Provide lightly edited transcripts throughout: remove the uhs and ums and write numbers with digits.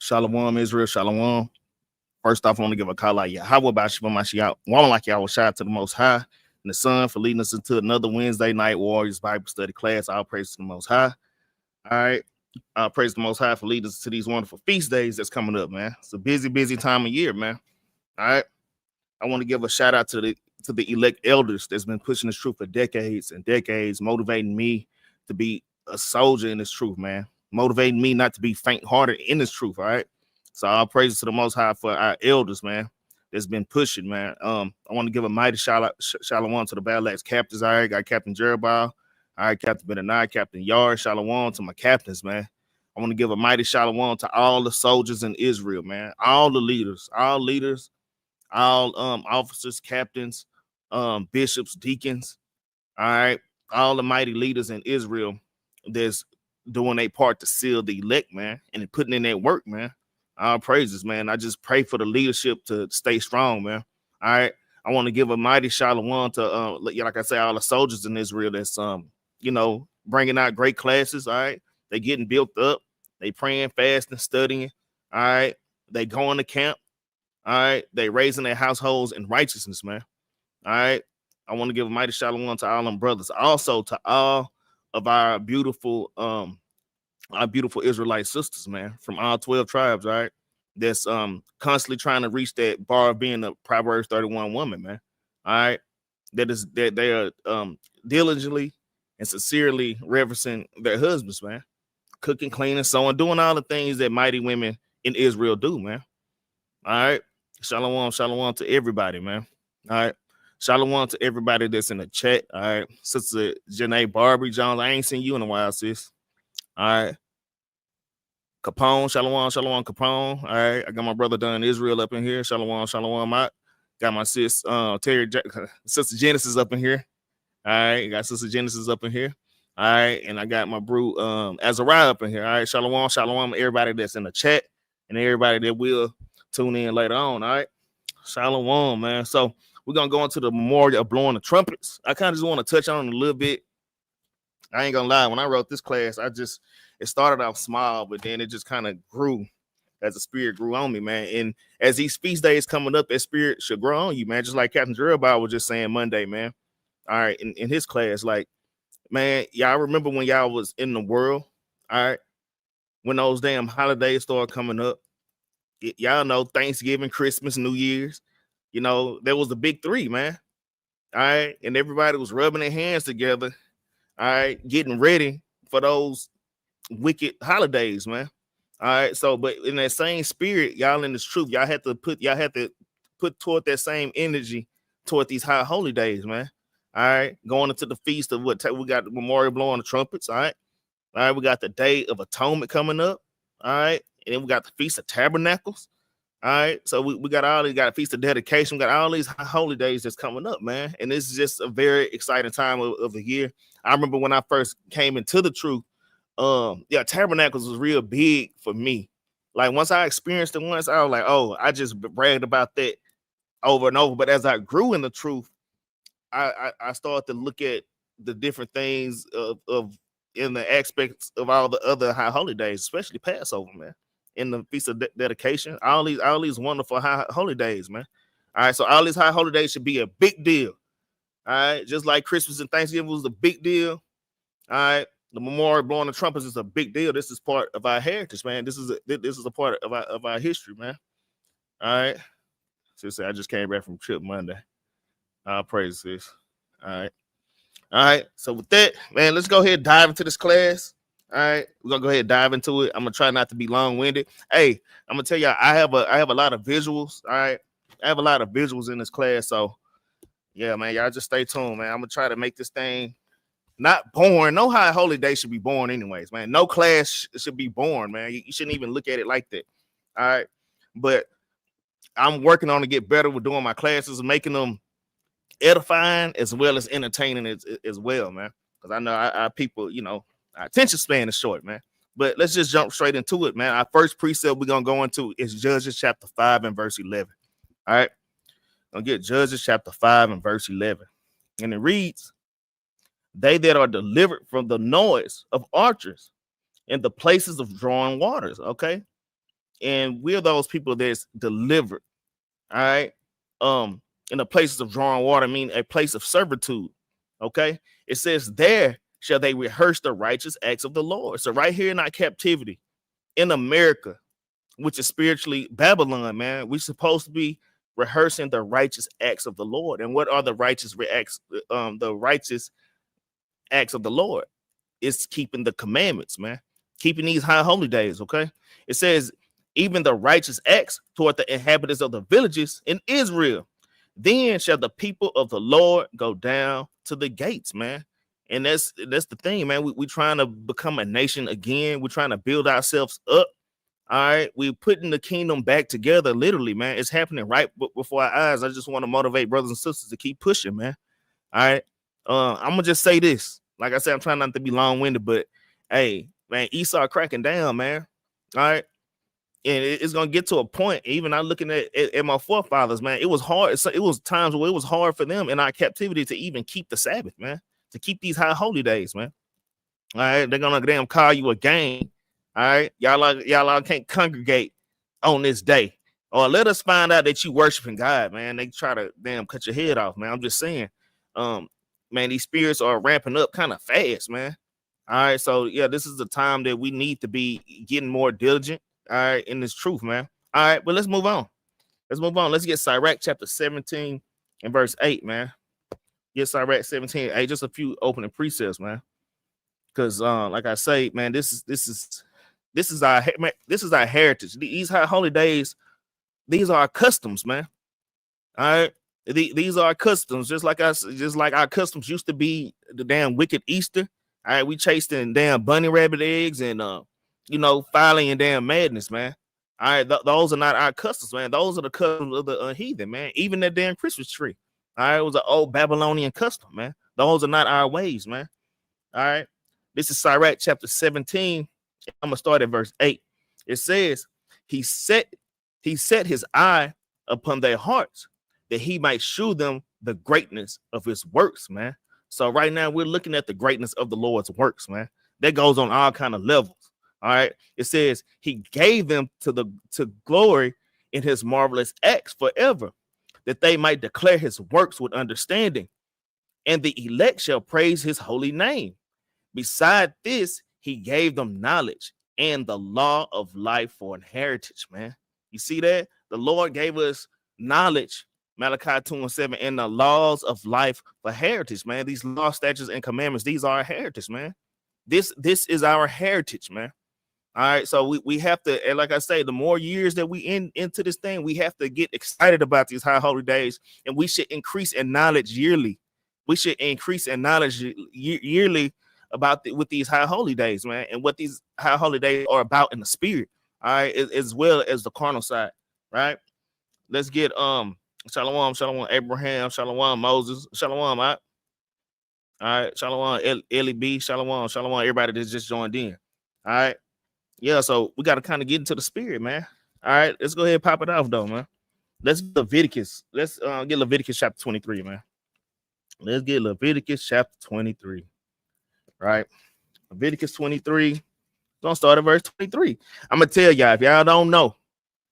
Shalom, Israel, shalom. First off, I want to give a call out. How about Shabbat Mashiach? One like y'all was shout to the Most High and the Son for leading us into another Wednesday night Warriors Bible study class. All praise to the Most High. All right. Praise the Most High for leading us to these wonderful feast days that's coming up, man. It's a busy time of year, man. All right. I want to give a shout out to the elect elders that's been pushing this truth for decades and decades, motivating me to be a soldier in this truth, man. Motivating me not to be faint-hearted in this truth, all right? So all praises to the Most High for our elders, man, that's been pushing, man. I want to give a mighty shalom to the Battle Axe captains, all right? Got Captain Jeremiah, all right, Captain Benaniah, Captain Yard, shalom to my captains, man. I want to give a mighty shalom to all the soldiers in Israel, man. All the leaders, all officers, captains, bishops, deacons, all right, all the mighty leaders in Israel that's doing their part to seal the elect, man, and putting in that work, man. All praises, man. I just pray for the leadership to stay strong, man. All right. I want to give a mighty shalom to like I say, all the soldiers in Israel that's bringing out great classes. All right. They getting built up, they praying, fasting, studying. All right. They going to camp. All right. They raising their households in righteousness, man. All right. I want to give a mighty shalom to all them brothers. Also to all of our beautiful Israelite sisters, man, from all 12 tribes, all right? That's constantly trying to reach that bar of being a Proverbs 31 woman, man. All right. That they are diligently and sincerely reverencing their husbands, man. Cooking, cleaning, sewing, doing all the things that mighty women in Israel do, man. All right. Shalom to everybody, man. All right. Shalom to everybody that's in the chat. All right. Sister Janae Barbie Jones. I ain't seen you in a while, sis. All right. Capone. Shalom Capone. All right. I got my brother Don Israel up in here. Shalom. I got my sis Sister Genesis up in here. All right. Got Sister Genesis up in here. All right. And I got my brew Azariah up in here. All right. Shalom everybody that's in the chat and everybody that will tune in later on. All right. Shalom, man. So we're going to go into the memorial of blowing the trumpets. I kind of just want to touch on it a little bit. I ain't going to lie. When I wrote this class, it started off small, but then it just kind of grew as the spirit grew on me, man. And as these feast days coming up, that spirit should grow on you, man. Just like Captain Jeremiah was just saying Monday, man. All right. In his class, like, man, y'all remember when y'all was in the world, all right, when those damn holidays started coming up, y'all know Thanksgiving, Christmas, New Year's. There was the big three, man. All right. And everybody was rubbing their hands together. All right. Getting ready for those wicked holidays, man. All right. So, but in that same spirit, y'all in this truth, y'all had to put toward that same energy toward these high holy days, man. All right. Going into the feast of we got the memorial blowing the trumpets. All right. All right. We got the Day of Atonement coming up. All right. And then we got the Feast of Tabernacles. All right, so we got all these, got a Feast of Dedication, we got all these holy days that's coming up, man. And this is just a very exciting time of the year. I remember when I first came into the truth, Tabernacles was real big for me. Like once I experienced it once, I was like, oh, I just bragged about that over and over. But as I grew in the truth, I started to look at the different things of in the aspects of all the other high holy days, especially Passover, man. In the Feast of Dedication, all these wonderful high holy days, man. All right, so all these high holy days should be a big deal. All right, just like Christmas and Thanksgiving was a big deal. All right, the memorial blowing the trumpets is a big deal. This is part of our heritage, man. This is a part of our history, man. All right, sister, I just came back from trip Monday. All praise this. All right. So with that, man, let's go ahead and dive into this class. All right, we're gonna go ahead and dive into it. I'm gonna try not to be long-winded. Hey, I'm gonna tell y'all, I have a lot of visuals. All right, I have a lot of visuals in this class. So yeah, man, y'all just stay tuned, man. I'm gonna try to make this thing not boring. No high holy day should be boring, anyways, man. No class should be boring, man. You shouldn't even look at it like that. All right, but I'm working on to get better with doing my classes and making them edifying as well as entertaining as well, man. Because I know our people, our attention span is short, man. But let's just jump straight into it, man. Our first precept we're going to go into is Judges chapter 5 and verse 11. All right. Gonna get Judges chapter 5 and verse 11. And it reads, they that are delivered from the noise of archers in the places of drawing waters. Okay. and we're those people that's delivered. All right. In the places of drawing water, mean a place of servitude. Okay. It says, there shall they rehearse the righteous acts of the Lord. So right here in our captivity in America, which is spiritually Babylon, man, we're supposed to be rehearsing the righteous acts of the Lord. And what are the righteous acts? The righteous acts of the Lord is keeping the commandments, man, keeping these high holy days. Okay. It says, even the righteous acts toward the inhabitants of the villages in Israel. Then shall the people of the Lord go down to the gates, man. And that's the thing, man. We trying to become a nation again. We're trying to build ourselves up. All right. We're putting the kingdom back together, literally, man. It's happening right before our eyes. I just want to motivate brothers and sisters to keep pushing, man. All right. I'm gonna just say this. Like I said, I'm trying not to be long-winded, but hey, man, Esau cracking down, man. All right. And it's gonna get to a point. Even I looking at my forefathers, man, it was hard. So it was times where it was hard for them in our captivity to even keep the Sabbath, man, to keep these high holy days, man. All right, they're gonna damn call you a gang. All right, y'all can't congregate on this day, or let us find out that you worshiping God, man. They try to damn cut your head off, man. I'm just saying, man, these spirits are ramping up kind of fast, man. All right, so yeah, this is the time that we need to be getting more diligent. All right, in this truth, man. All right, but let's move on. Let's get Sirach chapter 17 and verse 8, man. Get Sirach 17, 8, just a few opening precepts, man. Because like I say, man, this is our heritage. These high holy days, these are our customs, man. All right. These are our customs, just like our customs used to be the damn wicked Easter. All right, we chasing damn bunny rabbit eggs and folly and damn madness, man. All right, those are not our customs, man. Those are the customs of the heathen, man. Even that damn Christmas tree. All right, it was an old Babylonian custom, man. Those are not our ways, man. All right, this is Sirach chapter 17. I'm gonna start at verse 8. It says, He set his eye upon their hearts, that he might shew them the greatness of his works, man. So right now we're looking at the greatness of the Lord's works, man. That goes on all kind of levels. All right. It says he gave them to glory in his marvelous acts forever, that they might declare his works with understanding, and the elect shall praise his holy name. Beside this, he gave them knowledge and the law of life for an heritage, man. You see that? The Lord gave us knowledge, Malachi 2:7, and the laws of life for heritage, man. These law, statutes, and commandments, these are our heritage, man. This is our heritage, man. All right, so we have to, and like I say, the more years that we into this thing, we have to get excited about these high holy days, and we should increase in knowledge yearly. We should increase in knowledge yearly about with these high holy days, man, and what these high holy days are about in the spirit. All right, as well as the carnal side. Right. Let's get shalom, Abraham, shalom, Moses, shalom, all right, shalom, Ellie B, shalom, everybody that's just joined in. All right. Yeah, so we got to kind of get into the spirit, man. All right, let's go ahead and pop it off, though, man. Let's get Leviticus. Let's get Leviticus chapter 23, man. Let's get Leviticus chapter 23. Right? Leviticus 23. Gonna start at verse 23. I'm gonna tell y'all, if y'all don't know,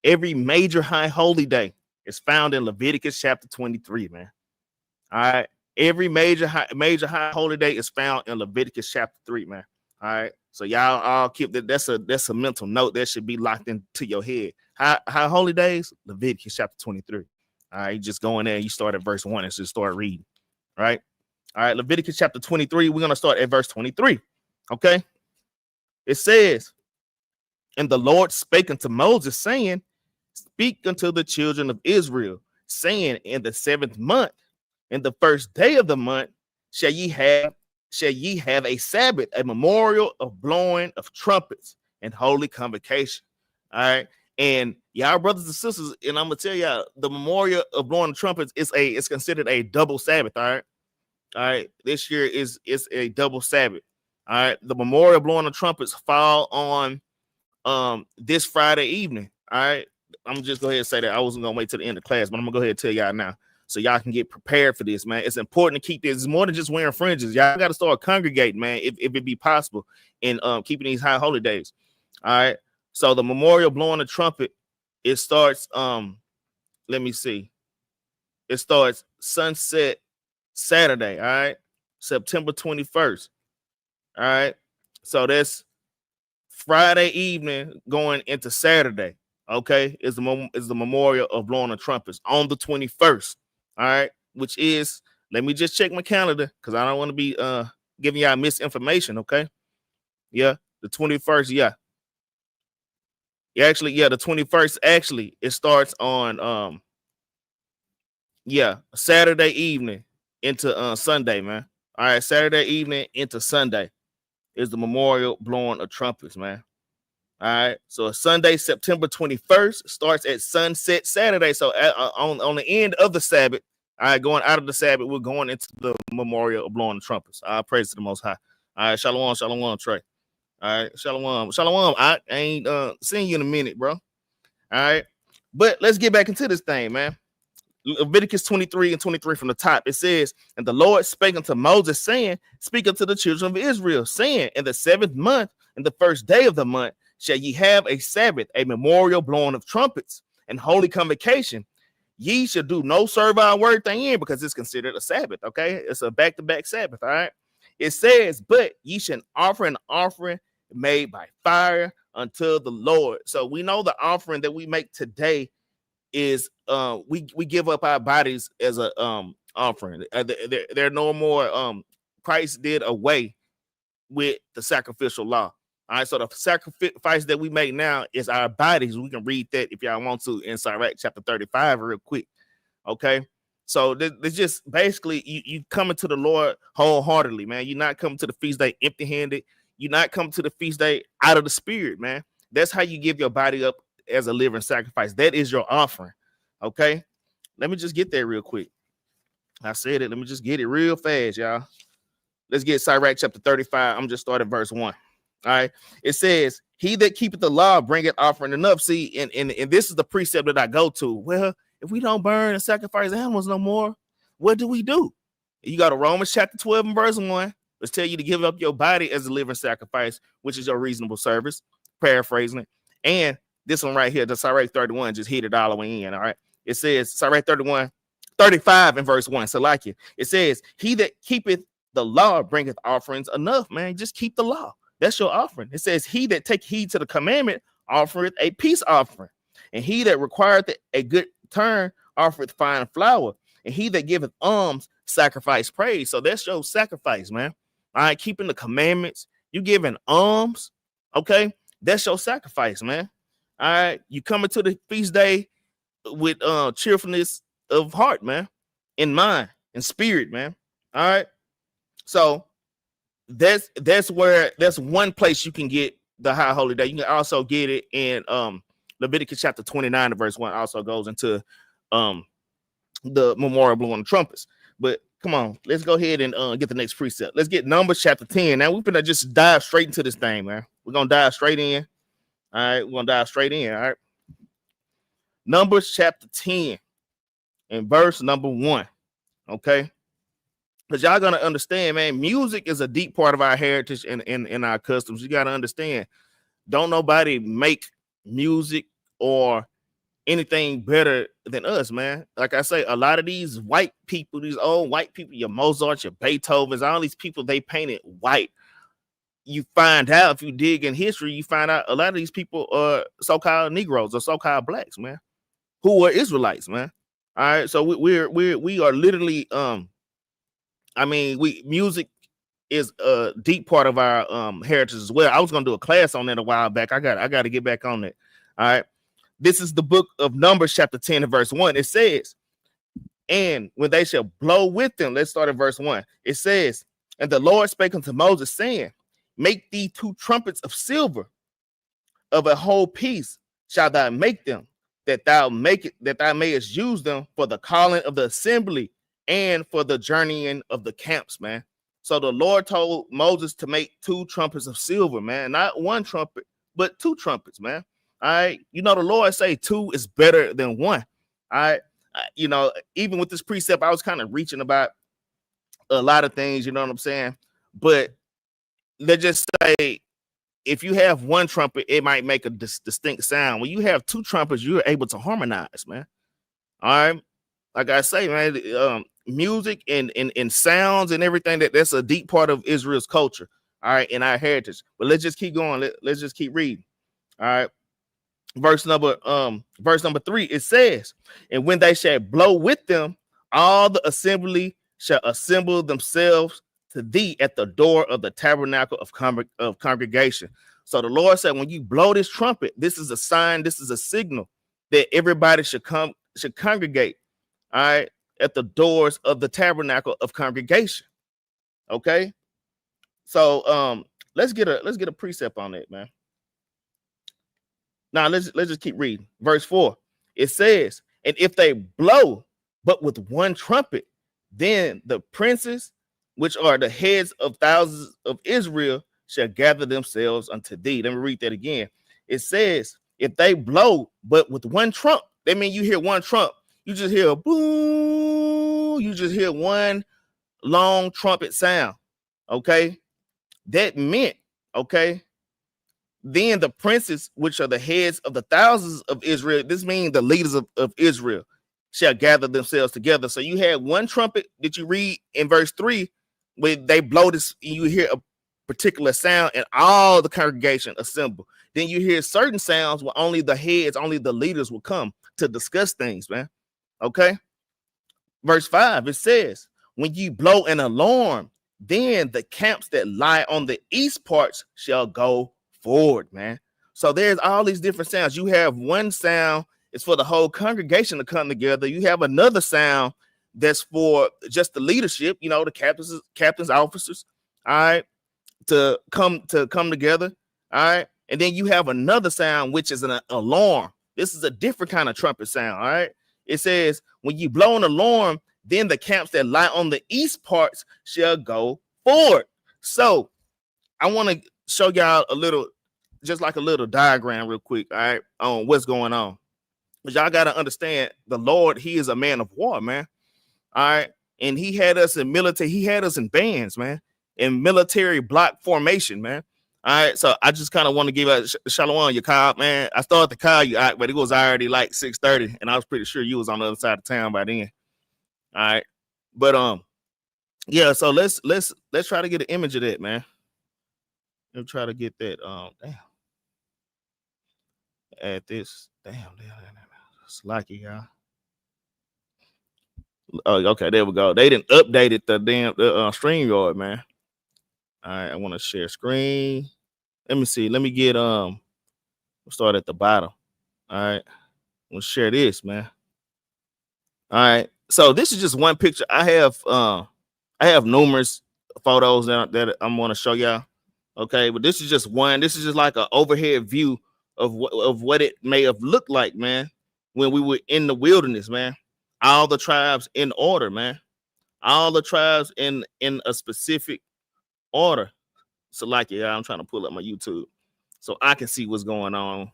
every major high holy day is found in Leviticus chapter 23, man. All right. Every major high holy day is found in Leviticus chapter 3, man. All right. So y'all all keep that. That's a mental note that should be locked into your head. High holy days, Leviticus chapter 23. All right. You just go in there and you start at verse 1 and just start reading. Right. All right. Leviticus chapter 23. We're gonna start at verse 23. Okay. It says, and the Lord spake unto Moses, saying, speak unto the children of Israel, saying, in the 7th month, in the first day of the month, shall ye have a Sabbath, a memorial of blowing of trumpets and holy convocation. All right. And y'all brothers and sisters, and I'm gonna tell y'all, the memorial of blowing the trumpets is considered a double Sabbath. All right. All right. This year is a double Sabbath. All right. The memorial blowing the trumpets fall on this Friday evening. All right. I'm just go ahead and say that I wasn't gonna wait till the end of class, but I'm gonna go ahead and tell y'all now, so y'all can get prepared for this, man. It's important to keep this. It's more than just wearing fringes. Y'all got to start congregating, man, if it be possible, in keeping these high holy days. All right. So the memorial blowing the trumpet, it starts let me see. It starts sunset Saturday, all right? September 21st. All right. So that's Friday evening going into Saturday. Okay, is the memorial of blowing the trumpets on the 21st. All right, which is, let me just check my calendar because I don't want to be giving y'all misinformation. Okay, yeah, the 21st. Yeah, the 21st. Actually, it starts on Saturday evening into Sunday, man. All right, Saturday evening into Sunday is the memorial blowing of trumpets, man. All right. So Sunday, September 21st starts at sunset Saturday. So on the end of the Sabbath, all right, going out of the Sabbath, we're going into the memorial of blowing the trumpets. I praise to the Most High. All right, shalom, shalom, Trey. All right, shalom, shalom. I ain't seeing you in a minute, bro. All right, but let's get back into this thing, man. Leviticus 23 and 23 from the top. It says, and the Lord spake unto Moses, saying, speak unto the children of Israel, saying, in the 7th month, in the first day of the month, shall ye have a Sabbath, a memorial blowing of trumpets, and holy convocation. Ye shall do no servile work therein, because it's considered a Sabbath. Okay, it's a back-to-back Sabbath. All right. It says, but ye shall offer an offering made by fire unto the Lord. So we know the offering that we make today is we give up our bodies as a offering. They're no more. Christ did away with the sacrificial law. All right, so the sacrifice that we make now is our bodies. We can read that if y'all want to in Sirach chapter 35 real quick. Okay, so there's just basically you coming to the Lord wholeheartedly, man. You're not coming to the feast day empty-handed. You're not coming to the feast day out of the spirit, man. That's how you give your body up as a living sacrifice. That is your offering. Okay, let me just get there real quick. I said it. Let me just get it real fast, y'all. Let's get Sirach chapter 35. I'm just starting verse 1. All right. It says, he that keepeth the law bringeth offering enough. See, and this is the precept that I go to. Well, if we don't burn and sacrifice animals no more, what do we do? You got to Romans chapter 12 and verse 1. Let's tell you to give up your body as a living sacrifice, which is your reasonable service. Paraphrasing it. And this one right here, the Sirach 31, just hit it all the way in. All right. It says, Sirach 35 and verse 1. So like it says, he that keepeth the law bringeth offerings enough, man. Just keep the law. That's your offering. It says, he that take heed to the commandment offereth a peace offering. And he that requireth a good turn offereth fine flour. And he that giveth alms sacrifice praise. So that's your sacrifice, man. All right, keeping the commandments. You giving alms, okay? That's your sacrifice, man. All right, you coming to the feast day with cheerfulness of heart, man, in mind and spirit, man. All right. So that's one place you can get the high holy day. You can also get it in Leviticus chapter 29, verse 1 also goes into the memorial blowing the trumpets. But come on, let's go ahead and get the next precept. Let's get Numbers chapter 10. Now we're gonna just dive straight into this thing, man. We're gonna dive straight in. All right, we're gonna dive straight in. All right. Numbers chapter 10 and verse number 1. Okay. Because y'all gonna understand, man, music is a deep part of our heritage and our customs. You gotta understand, don't nobody make music or anything better than us, man. Like I say, a lot of these white people, these old white people, your Mozart, your Beethovens, all these people, they painted white. You find out, if you dig in history, you find out a lot of these people are so-called Negroes or so-called blacks, man, who are Israelites, man. All right, so we are literally I mean, music is a deep part of our heritage as well. I was gonna do a class on that a while back. I got to get back on it. All right. This is the book of Numbers, chapter 10 and verse 1. It says, and when they shall blow with them, let's start at verse 1. It says, and the Lord spake unto Moses, saying, make thee 2 trumpets of silver, of a whole piece shalt thou make them, that thou mayest use them for the calling of the assembly and for the journeying of the camps, man. So the Lord told Moses to make 2 trumpets of silver, man. Not 1 trumpet, but 2 trumpets, man. All right. You know, the Lord say 2 is better than 1. All right. You know, even with this precept, I was kind of reaching about a lot of things, you know what I'm saying? But let's just say if you have one trumpet, it might make a distinct sound. When you have two trumpets, you're able to harmonize, man. All right. Like I say, man, music and sounds and everything, that's a deep part of Israel's culture. All right, and our heritage. But let's just keep going. Let's just keep reading. All right. Verse number 3, it says, and when they shall blow with them, all the assembly shall assemble themselves to thee at the door of the tabernacle of congregation. So the Lord said, when you blow this trumpet, this is a sign, this is a signal that everybody should congregate, all right, at the doors of the tabernacle of congregation. Okay. So let's get a precept on that, man. Now let's just keep reading. Verse 4. It says, and if they blow but with one trumpet, then the princes, which are the heads of thousands of Israel, shall gather themselves unto thee. Let me read that again. It says, if they blow but with one trump, that means you hear one trump. You just hear a boo. You just hear one long trumpet sound. Okay. That meant, okay, then the princes, which are the heads of the thousands of Israel, this means the leaders of Israel, shall gather themselves together. So you had one trumpet that you read in verse 3, where they blow this, you hear a particular sound, and all the congregation assemble. Then you hear certain sounds where only the heads, only the leaders will come to discuss things, man. Okay. Verse 5, it says, when you blow an alarm, then the camps that lie on the east parts shall go forward, man. So there's all these different sounds. You have one sound, it's for the whole congregation to come together. You have another sound that's for just the leadership, you know, the captains, officers, all right, to come together, all right. And then you have another sound, which is an alarm. This is a different kind of trumpet sound, all right. It says, when you blow an alarm, then the camps that lie on the east parts shall go forward. So I want to show y'all a little, just like a little diagram real quick, all right, on what's going on. But y'all got to understand, the Lord, he is a man of war, man. All right. And he had us in military, he had us in bands, man, in military block formation, man. All right. So I just kind of want to give a shalom, your call, man. I started to call you out, but it was already like 6:30, and I was pretty sure you was on the other side of town by then. All right. But yeah, so let's try to get an image of that, man. Let's try to get that. Damn. Add this. Damn. It's lucky, y'all. Oh, okay, there we go. They didn't update it, the damn StreamYard, man. All right, I want to share screen. Let me see. Let me get we'll start at the bottom. All right. We'll share this, man. All right. So this is just one picture. I have numerous photos that I'm going to show y'all. Okay, but this is just one. This is just like an overhead view of what it may have looked like, man, when we were in the wilderness, man. All the tribes in order, man. All the tribes in a specific order. So like, yeah, I'm trying to pull up my YouTube so I can see what's going on.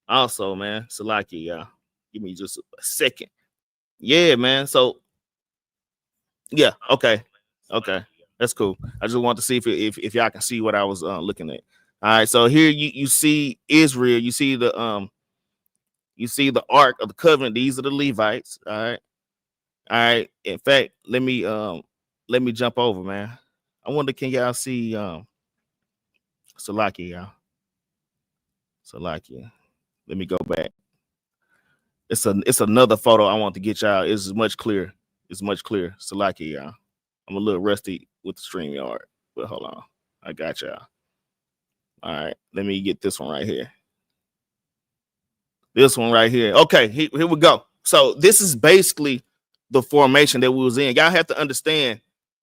Also, man, so like, yeah, give me just a second. Yeah, man. So yeah, okay, that's cool. I just want to see if y'all can see what I was looking at. All right, so here you see Israel. You see the Ark of the Covenant. These are the Levites. All right. In fact, let me jump over, man. I wonder, can y'all see Salakia, y'all? Salakia. Let me go back. It's another photo I want to get y'all. It's much clearer. It's much clearer. Salakia, y'all. I'm a little rusty with the StreamYard, but hold on. I got y'all. All right. Let me get this one right here. This one right here. Okay, here we go. So this is basically the formation that we was in. Y'all have to understand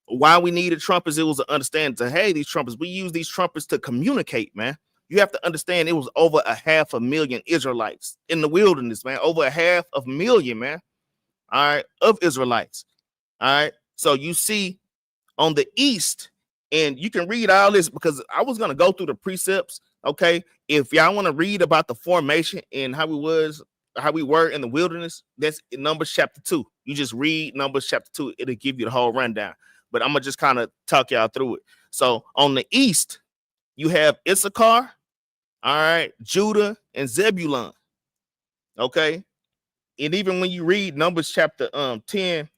why we needed trumpets. It was to understand to, hey, these trumpets, we use these trumpets to communicate, man. You have to understand, it was over 500,000 Israelites in the wilderness, man. Over 500,000, man. All right, of Israelites. All right. So you see on the east, and you can read all this because I was going to go through the precepts. Okay. If y'all want to read about the formation and how we were in the wilderness, that's in Numbers chapter 2. You just read Numbers chapter 2. It'll give you the whole rundown. But I'm going to just kind of talk y'all through it. So on the east, You have Issachar, all right, Judah, and Zebulun. Okay. And even when you read Numbers chapter 10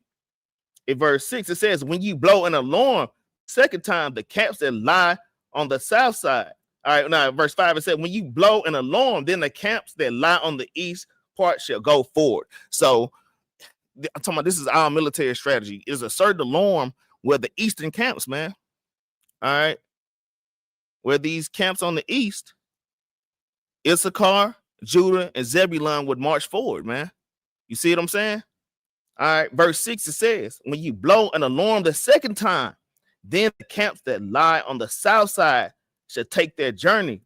in verse 6, it says, when you blow an alarm second time, the camps that lie on the south side. All right, now verse 5, it said, when you blow an alarm, then the camps that lie on the east part shall go forward. So I'm talking about this is our military strategy. Is a certain alarm where the eastern camps, man. All right, where these camps on the east, Issachar, Judah, and Zebulun would march forward, man. You see what I'm saying? All right, verse 6, it says, when you blow an alarm the second time, then the camps that lie on the south side shall take their journey.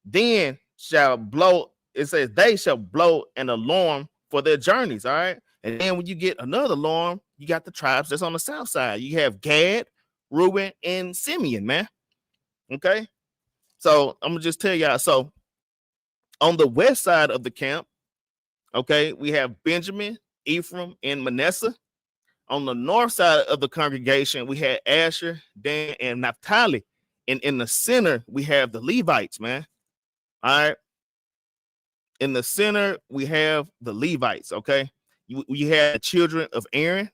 Then shall blow, it says, they shall blow an alarm for their journeys. All right. And then when you get another alarm, you got the tribes that's on the south side. You have Gad, Reuben, and Simeon, man. Okay. So I'm gonna just tell y'all. So on the west side of the camp, okay, we have Benjamin, Ephraim, and Manasseh. On the north side of the congregation, we had Asher, Dan, and Naphtali. And in the center, we have the Levites, man. All right. In the center, we have the Levites, okay? You have the children of Aaron,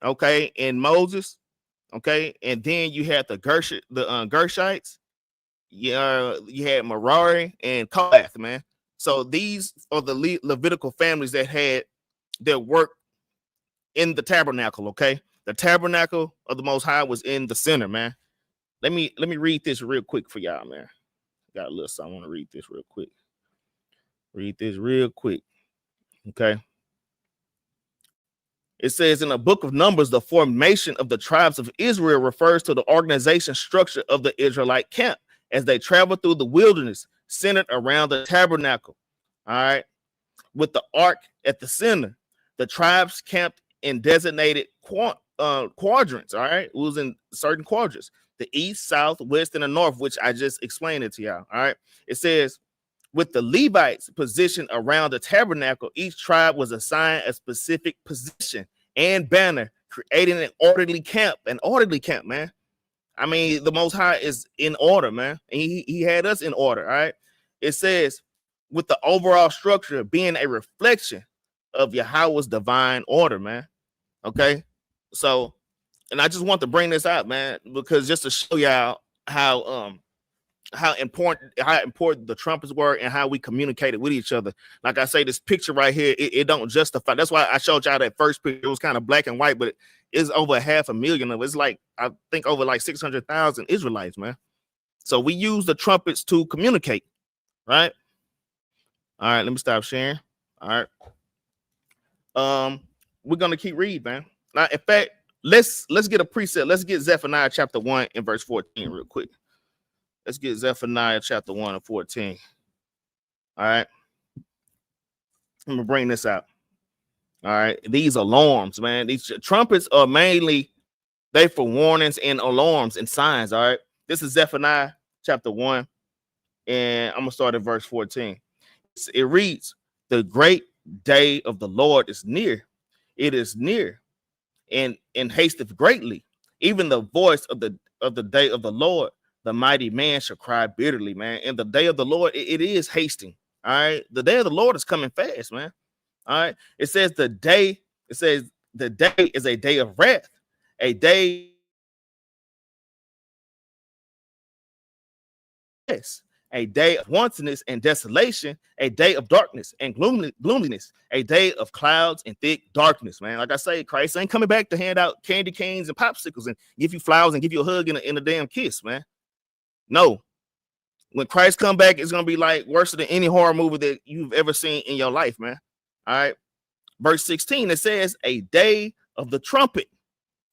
okay, and Moses, okay? And then you had the Gershites. Yeah, you had Merari and Kohath, man. So these are the Levitical families that had their work in the tabernacle, okay? The tabernacle of the Most High was in the center, man. Let me read this real quick for y'all, man. Got a list. I want to read this real quick. Okay. It says in the book of Numbers, the formation of the tribes of Israel refers to the organization structure of the Israelite camp as they travel through the wilderness centered around the tabernacle. All right. With the ark at the center, the tribes camped in designated quadrants. All right. It was in certain quadrants, the east, south, west, and the north, which I just explained it to y'all. All right. It says, with the Levites positioned around the tabernacle, each tribe was assigned a specific position and banner, creating an orderly camp. An orderly camp, man. I mean, the Most High is in order, man. And he had us in order, all right? It says, with the overall structure being a reflection of Yahweh's divine order, man. Okay? So, and I just want to bring this out, man, because just to show y'all how important the trumpets were and how we communicated with each other. Like I say, this picture right here, it don't justify. That's why I showed y'all that first picture. It was kind of black and white, but it's over 500,000 of it. It's like, I think over like 600,000 Israelites, man. So we use the trumpets to communicate, right? All right, let me stop sharing. All right. We're gonna keep reading, man. Now, in fact, let's get a preset. Let's get Zephaniah chapter 1 and verse 14 real quick. Let's get Zephaniah chapter 1 and 14. All right. I'm gonna bring this out. All right. These alarms, man. These trumpets are mainly they for warnings and alarms and signs. All right. This is Zephaniah chapter 1, and I'm gonna start at verse 14. It reads, the great day of the Lord is near. It is near and hasteth greatly. Even the voice of the day of the Lord, the mighty man shall cry bitterly, man. And the day of the Lord, it is hasting. All right. The day of the Lord is coming fast, man. All right. It says the day is a day of wrath, a day, a day of wantonness and desolation, a day of darkness and gloominess, a day of clouds and thick darkness, man. Like I say, Christ ain't coming back to hand out candy canes and popsicles and give you flowers and give you a hug and a damn kiss, man. No, when Christ come back, it's gonna be like worse than any horror movie that you've ever seen in your life, man. All right. Verse 16, it says a day of the trumpet.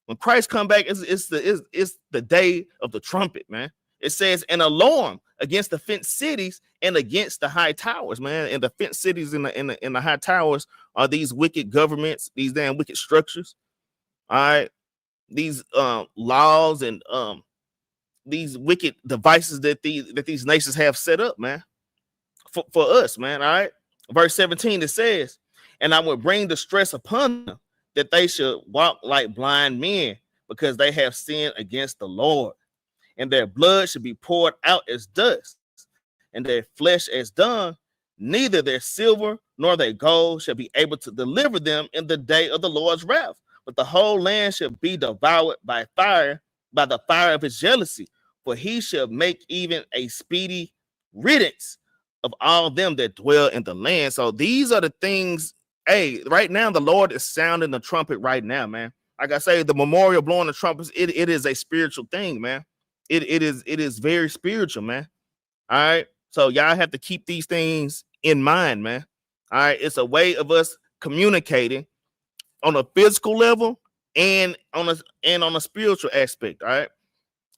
When Christ come back, it's the day of the trumpet, man. It says an alarm against the fenced cities and against the high towers, man. And the fenced cities in the high towers are these wicked governments, these damn wicked structures. All right. These laws and these wicked devices that these nations have set up, man, for us, man. All right. Verse 17, it says, and I will bring distress upon them that they should walk like blind men because they have sinned against the Lord. and their blood should be poured out as dust, and their flesh as dung. Neither their silver nor their gold shall be able to deliver them in the day of the Lord's wrath. But the whole land shall be devoured by fire, by the fire of his jealousy. For he shall make even a speedy riddance of all them that dwell in the land. So these are the things. Hey, right now the Lord is sounding the trumpet right now, man. Like I say, the memorial blowing the trumpets, it is a spiritual thing, man. It is very spiritual, man. All right. So y'all have to keep these things in mind, man. All right. It's a way of us communicating on a physical level and on a spiritual aspect. All right.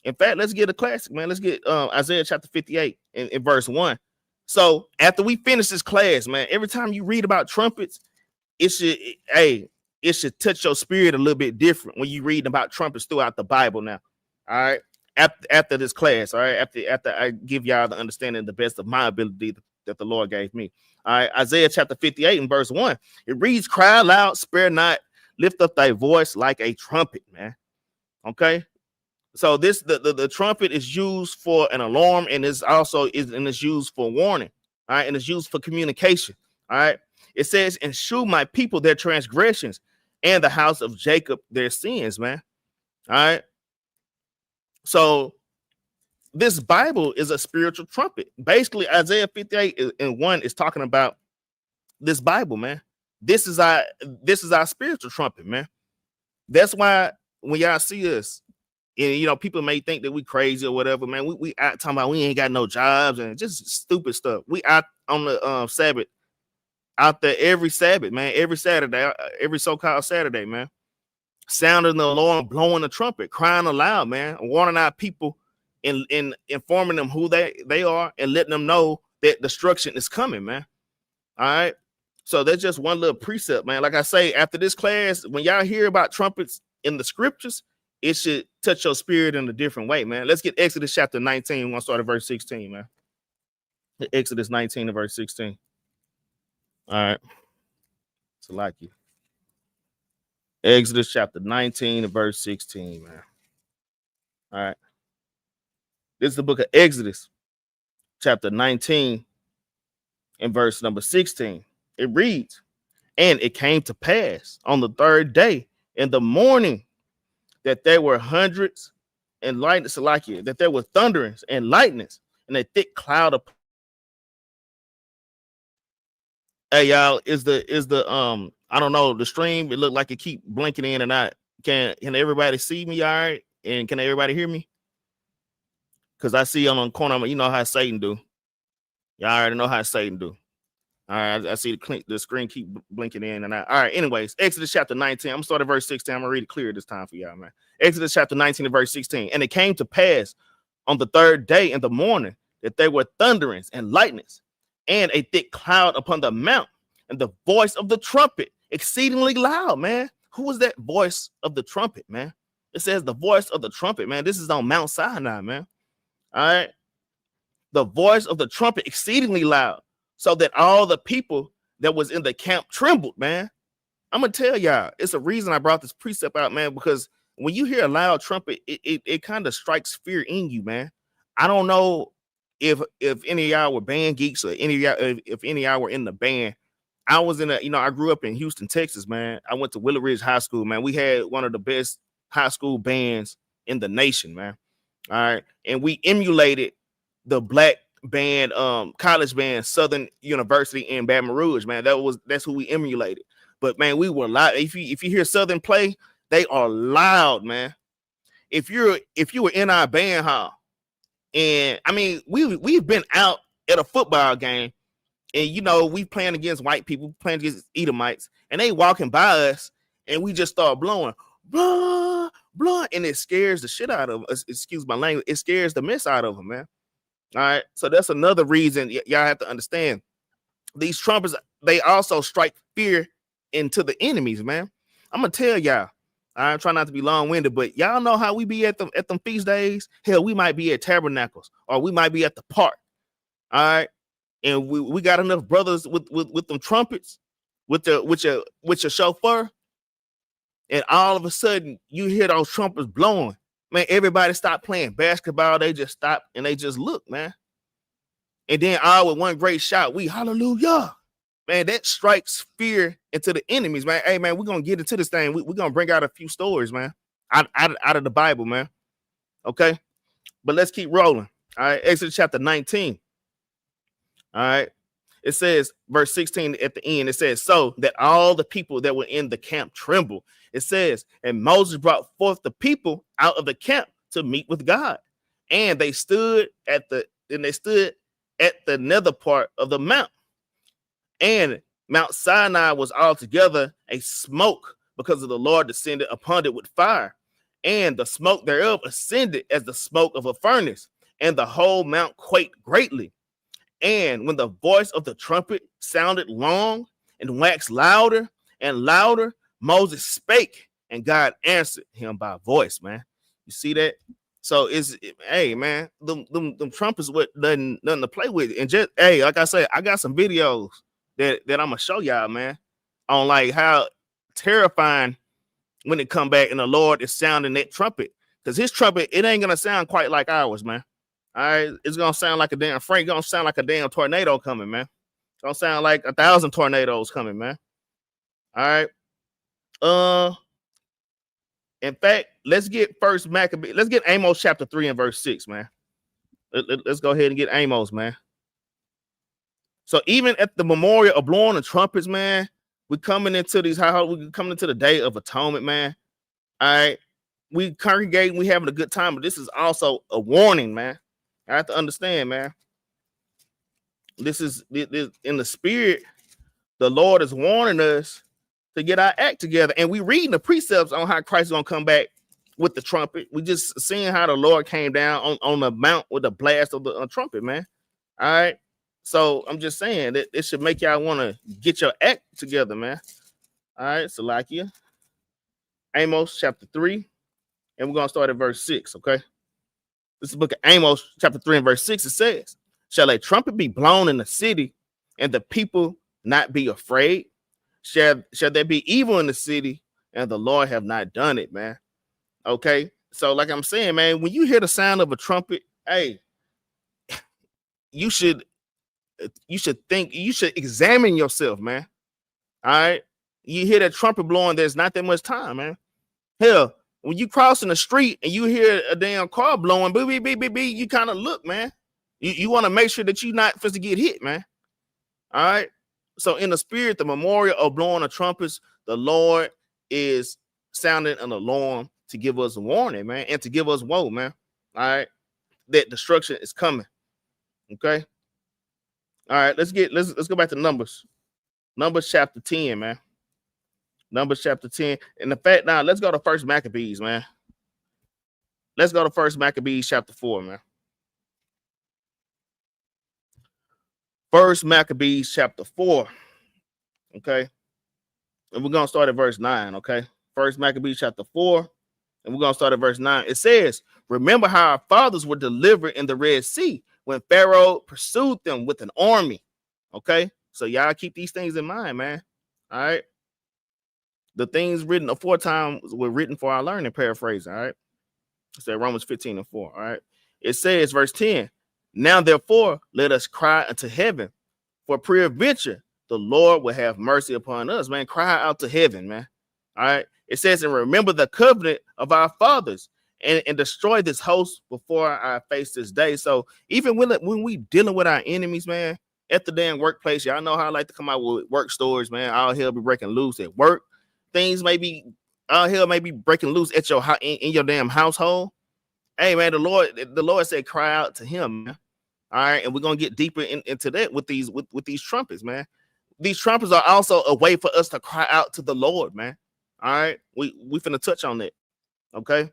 In fact, let's get a classic, man. Let's get Isaiah chapter 58 in verse 1. So after we finish this class, man, every time you read about trumpets, it should touch your spirit a little bit different when you read about trumpets throughout the Bible now. All right. After this class, all right, after I give y'all the understanding the best of my ability that the Lord gave me. All right, Isaiah chapter 58 and verse 1. It reads, cry loud, spare not, lift up thy voice like a trumpet, man. Okay. So this the trumpet is used for an alarm, and it's used for warning. All right, and it's used for communication. All right. It says, and shew my people their transgressions, and the house of Jacob their sins, man. All right. So this Bible is a spiritual trumpet. Basically, Isaiah 58 and 1 is talking about this Bible, man. This is our spiritual trumpet, man. That's why when y'all see us, and people may think that we crazy or whatever, man. We out talking about we ain't got no jobs and just stupid stuff. We out on the Sabbath, out there every Sabbath, man, every Saturday, every so-called Saturday, man. Sounding the alarm, blowing the trumpet, crying aloud, man, warning our people and informing them who they are and letting them know that destruction is coming, man. All right. So that's just one little precept, man. Like I say, after this class, when y'all hear about trumpets in the scriptures, it should touch your spirit in a different way, man. Let's get Exodus chapter 19. We're gonna start at verse 16, man. Exodus 19 to verse 16. All right. So like you. Exodus chapter 19 to verse 16, man. All right. This is the book of Exodus, chapter 19 and verse number 16. It reads, and it came to pass on the third day in the morning that there were hundreds and lightnings, that there were thunderings and lightnings and a thick cloud of. Hey y'all, is the I don't know, the stream, it looked like it keep blinking in and out. Can everybody see me all right? And can everybody hear me? Because I see on the corner, you know how Satan do. Y'all already know how Satan do. All right, I see the screen keep blinking in and out. All right, anyways, Exodus chapter 19. I'm gonna start at verse 16. I'm gonna read it clear this time for y'all, man. Exodus chapter 19 and verse 16. And it came to pass on the third day in the morning that there were thunderings and lightnings and a thick cloud upon the mount, and the voice of the trumpet exceedingly loud, man. Who was that voice of the trumpet, man? It says the voice of the trumpet, man. This is on Mount Sinai, man. All right. The voice of the trumpet exceedingly loud, so that all the people that was in the camp trembled, man. I'm gonna tell y'all, it's a reason I brought this precept out, man, because when you hear a loud trumpet, it kind of strikes fear in you, man. I don't know if any of y'all were band geeks or if any of y'all were in the band. I was I grew up in Houston, Texas, man. I went to Willow Ridge High School, man. We had one of the best high school bands in the nation, man. All right. And we emulated the black band, college band, Southern University in Baton Rouge, man. That's who we emulated. But man, we were loud. If you hear Southern play, they are loud, man. If you were in our band hall, and I mean, we've been out at a football game, and we playing against white people, playing against Edomites, and they walking by us, and we just start blowing, blah, blah, and it scares the shit out of us. Excuse my language. It scares the mess out of them, man. All right. So that's another reason y'all have to understand. These trumpets, they also strike fear into the enemies, man. I'm going to tell y'all, I'm trying not to be long-winded, but y'all know how we be at them feast days. Hell, we might be at tabernacles, or we might be at the park. All right. And we got enough brothers with them trumpets, with your chauffeur. And all of a sudden you hear those trumpets blowing, Man, everybody stopped playing basketball. They just stopped and they just looked, man. And then all with one great shot, we hallelujah. Man, that strikes fear into the enemies, man. Hey, man, we're going to get into this thing. We're going to bring out a few stories, man, out of the Bible, man. Okay? But let's keep rolling. All right, Exodus chapter 19. All right. It says, verse 16 at the end, it says, so that all the people that were in the camp trembled. It says, and Moses brought forth the people out of the camp to meet with God. And they stood at the nether part of the mount. And Mount Sinai was altogether a smoke, because of the Lord descended upon it with fire. And the smoke thereof ascended as the smoke of a furnace. And the whole mount quaked greatly. And when the voice of the trumpet sounded long and waxed louder and louder, Moses spake, and God answered him by voice, man. You see that? So hey, man, them trumpets with nothing to play with. And just, hey, like I said, I got some videos that I'm gonna show y'all, man, on like how terrifying when it come back and the Lord is sounding that trumpet. Because his trumpet, it ain't gonna sound quite like ours, man. All right, it's gonna sound like a damn Frank, gonna sound like a damn tornado coming, man. It's gonna sound like 1,000 tornadoes coming, man. All right. In fact, let's get let's get Amos chapter 3 and verse 6, man. Let's go ahead and get Amos, man. So even at the memorial of blowing the trumpets, man, we're coming into the day of atonement, man. All right. We congregate, we having a good time, but this is also a warning, man. I have to understand, man. This in the spirit. The Lord is warning us to get our act together, and we reading the precepts on how Christ is gonna come back with the trumpet. We just seeing how the Lord came down on the mount with the blast of the trumpet, man. All right. So I'm just saying that it should make y'all want to get your act together, man. All right. Salakia. Amos chapter 3, and we're gonna start at verse 6. Okay. This is the book of Amos, chapter 3 and verse 6. It says, shall a trumpet be blown in the city, and the people not be afraid? Shall there be evil in the city, and the Lord have not done it, man? Okay. So like I'm saying, man, when you hear the sound of a trumpet, hey, you should examine yourself, man. All right. You hear that trumpet blowing, there's not that much time, man. Hell, when you crossing the street and you hear a damn car blowing, beep, beep, beep, beep, you kind of look, man. You want to make sure that you're not supposed to get hit, man. All right. So in the spirit, the memorial of blowing the trumpets, the Lord is sounding an alarm to give us a warning, man, and to give us woe, man. All right. That destruction is coming. Okay. All right. Let's go back to Numbers. Numbers chapter 10, man. Numbers chapter 10. And the fact now, let's go to First Maccabees, man. Let's go to First Maccabees chapter 4, man. First Maccabees chapter 4. Okay. And we're gonna start at verse 9. Okay. First Maccabees chapter 4. And we're gonna start at verse 9. It says, remember how our fathers were delivered in the Red Sea when Pharaoh pursued them with an army. Okay. So y'all keep these things in mind, man. All right. The things written aforetime were written for our learning, paraphrase. All right. It said Romans 15 and 4. All right. It says, verse 10. Now, therefore, let us cry unto heaven, for peradventure the Lord will have mercy upon us, man. Cry out to heaven, man. All right. It says, and remember the covenant of our fathers and destroy this host before our face this day. So even when we dealing with our enemies, man, at the damn workplace, y'all know how I like to come out with work stories, man. All hell be breaking loose at work. Things all hell may be breaking loose at your in your damn household. Hey, man, the Lord said, cry out to him, man. All right. And we're going to get deeper into that with these trumpets, man. These trumpets are also a way for us to cry out to the Lord, man. All right. We finna touch on that. Okay.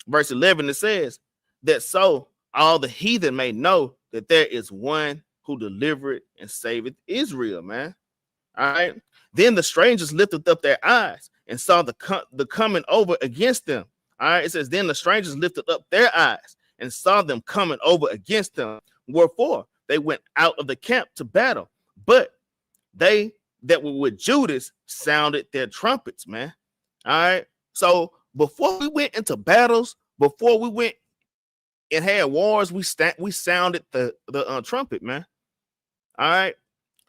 Verse 11, it says that so all the heathen may know that there is one who delivered and saved Israel, man. All right. Then the strangers lifted up their eyes and saw the coming over against them. All right. It says, then the strangers lifted up their eyes and saw them coming over against them. Wherefore they went out of the camp to battle. But they that were with Judas sounded their trumpets, man. All right. So before we went into battles, before we went and had wars, we sounded the trumpet, man. All right.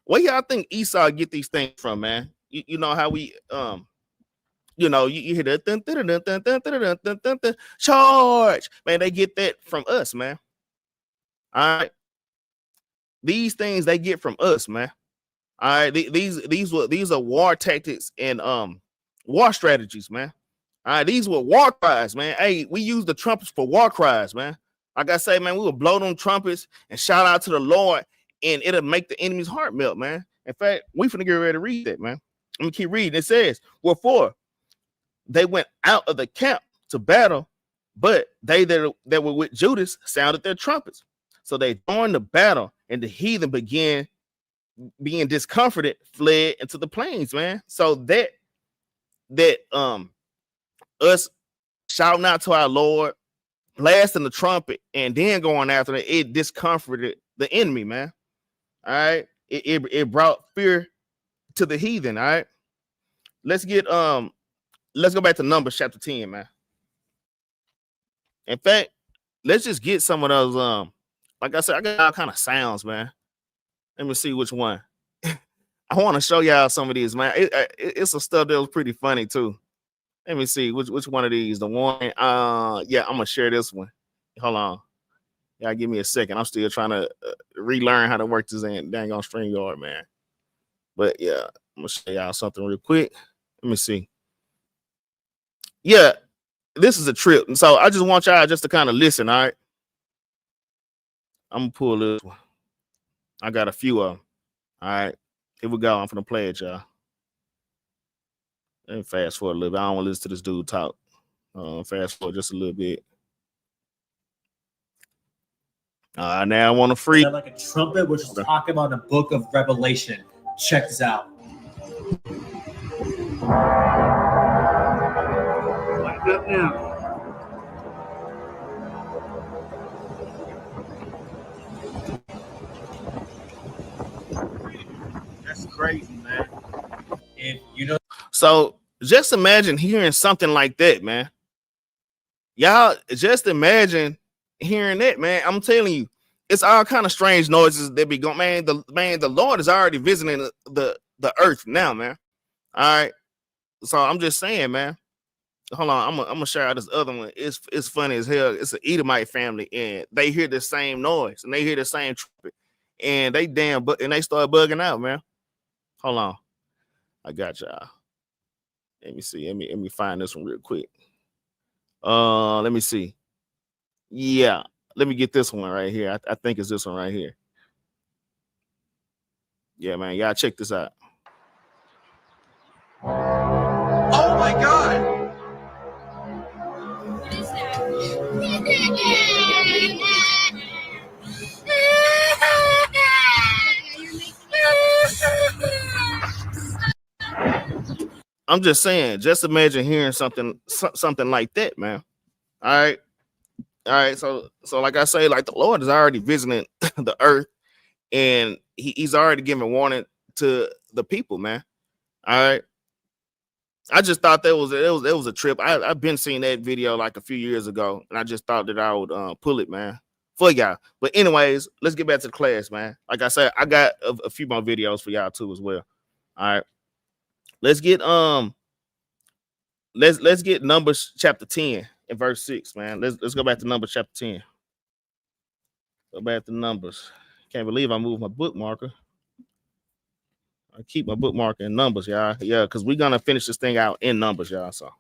Where y'all think Esau get these things from, man? You know how we you hear the charge, man. They get that from us, man. All right. These things they get from us, man. All right. These are war tactics and war strategies, man. All right, these were war cries, man. Hey, we use the trumpets for war cries, man. Like I say, man, we will blow them trumpets and shout out to the Lord, and it'll make the enemy's heart melt, man. In fact, we finna get ready to read that, man. Let me keep reading. It says, wherefore they went out of the camp to battle, but they that were with Judas sounded their trumpets. So they joined the battle, and the heathen began being discomforted, fled into the plains, man. So that us shouting out to our Lord, blasting the trumpet, and then going after it discomforted the enemy, man. All right, it brought fear to the heathen. All right, let's go back to Numbers chapter 10, man. In fact, let's just get some of those. Like I said, I got all kind of sounds, man. Let me see which one. I want to show y'all some of these, man. It's some stuff that was pretty funny too. Let me see which one of these. The one, yeah, I'm gonna share this one. Hold on, yeah, give me a second. I'm still trying to relearn how to work this dang on StreamYard, man. But yeah, I'm gonna show y'all something real quick. Let me see. Yeah, this is a trip, and so I just want y'all just to kind of listen. All right, I'm gonna pull this one. I got a few of them. All right, here we go. I'm gonna play it, y'all. And fast forward a little bit. I don't want to listen to this dude talk. Fast forward just a little bit. Now I want to free. Like a trumpet, which is talking about the book of Revelation. Check this out. Light up now. That's crazy, man. If you know. So just imagine hearing something like that, man. Y'all just imagine hearing that, man. I'm telling you, it's all kind of strange noises that be going, man. The Lord is already visiting the earth now, man. All right. So I'm just saying, man. Hold on, I'm gonna share out this other one. It's funny as hell. It's an Edomite family, and they hear the same noise and they hear the same trumpet, and they they start bugging out, man. Hold on, I got y'all. Let me see. Let me find this one real quick. Let me see. Yeah, let me get this one right here. I think it's this one right here. Yeah, man. Y'all check this out. Oh my God! What is that? I'm just saying, just imagine hearing something like that, man. All right. So like I say, like the Lord is already visiting the earth, and he's already giving warning to the people, man. All right. I just thought that was a trip. I've been seeing that video like a few years ago, and I just thought that I would pull it, man, for y'all. But anyways, let's get back to the class, man. Like I said, I got a few more videos for y'all too as well. All right. Let's get let's get Numbers chapter 10 and verse 6, man. Let's go back to Numbers chapter 10. Go back to Numbers. Can't believe I moved my bookmarker. I keep my bookmarker in Numbers, y'all. Yeah, because we're gonna finish this thing out in Numbers, y'all. So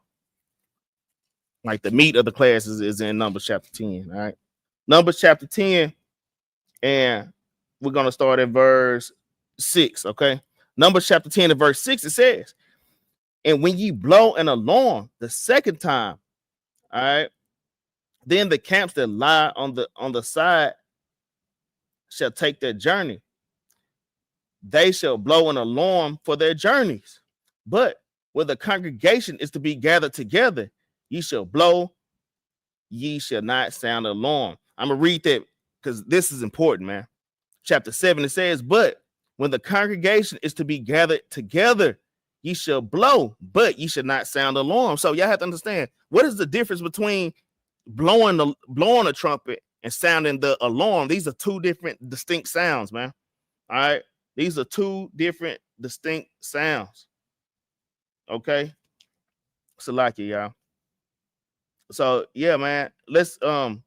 like the meat of the class is in Numbers chapter 10. All right. Numbers chapter 10, and we're gonna start at verse 6. Okay. Numbers chapter 10 and verse 6, it says, and when ye blow an alarm the second time, all right, then the camps that lie on the side shall take their journey. They shall blow an alarm for their journeys. But where the congregation is to be gathered together, ye shall blow, ye shall not sound an alarm. I'm gonna read that because this is important, man. Chapter 7, it says, but when the congregation is to be gathered together, ye shall blow, but ye should not sound alarm. So y'all have to understand, what is the difference between blowing the trumpet and sounding the alarm. These are two different distinct sounds, man. All right. These are two different distinct sounds. Okay. Salaki, y'all. So yeah, man. Let's I'm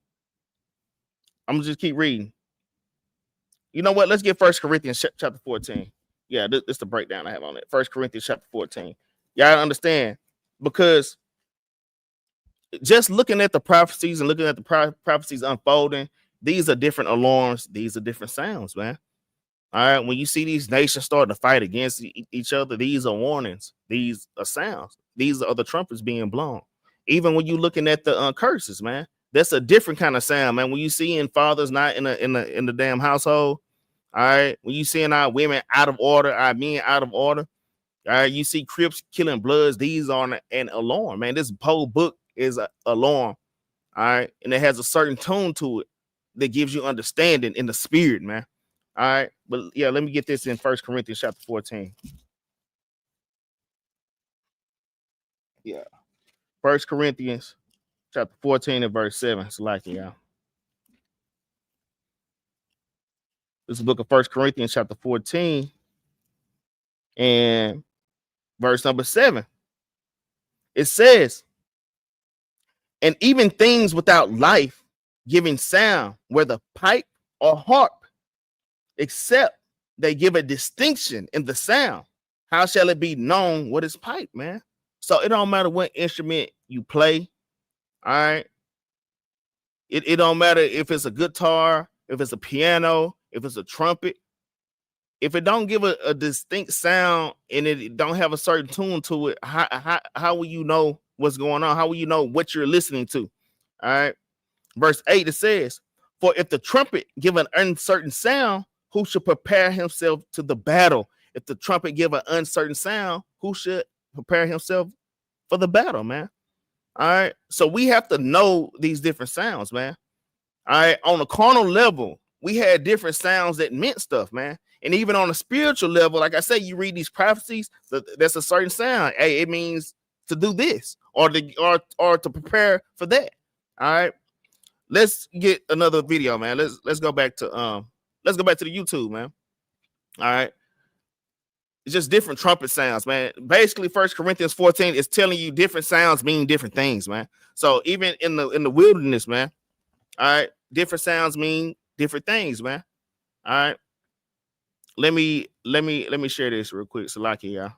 gonna just keep reading. You know what? Let's get First Corinthians chapter 14. Yeah, this is the breakdown I have on it. First Corinthians chapter 14. Y'all understand? Because just looking at the prophecies and looking at the prophecies unfolding, these are different alarms. These are different sounds, man. All right. When you see these nations starting to fight against each other, these are warnings. These are sounds. These are the trumpets being blown. Even when you're looking at the curses, man, that's a different kind of sound, man. When you see in fathers not in the damn household, all right. When you seeing our women out of order, our men out of order, all right. You see Crips killing Bloods. These are an alarm, man. This whole book is an alarm, all right, and it has a certain tone to it that gives you understanding in the spirit, man. All right, but yeah, let me get this in First Corinthians chapter 14. Yeah, First Corinthians chapter 14 and verse 7. It's like it, y'all. This is the book of First Corinthians chapter 14 and verse number 7. It says, and even things without life giving sound, whether pipe or harp, except they give a distinction in the sound, how shall it be known what is pipe, man? So it don't matter what instrument you play, all right? It don't matter if it's a guitar, if it's a piano, if it's a trumpet. If it don't give a distinct sound and it don't have a certain tune to it, how will you know what's going on? How will you know what you're listening to? All right. Verse 8, it says, for if the trumpet give an uncertain sound, who should prepare himself to the battle? If the trumpet give an uncertain sound, who should prepare himself for the battle, man? All right. So we have to know these different sounds, man. All right. On a carnal level, we had different sounds that meant stuff, man. And even on a spiritual level, like I say, you read these prophecies, that's a certain sound. Hey, it means to do this or to prepare for that. All right. Let's get another video, man. Let's go back to the YouTube, man. All right. It's just different trumpet sounds, man. Basically, First Corinthians 14 is telling you different sounds mean different things, man. So even in the wilderness, man, all right, different sounds mean different things, man. All right. Let me share this real quick. Salakia, y'all.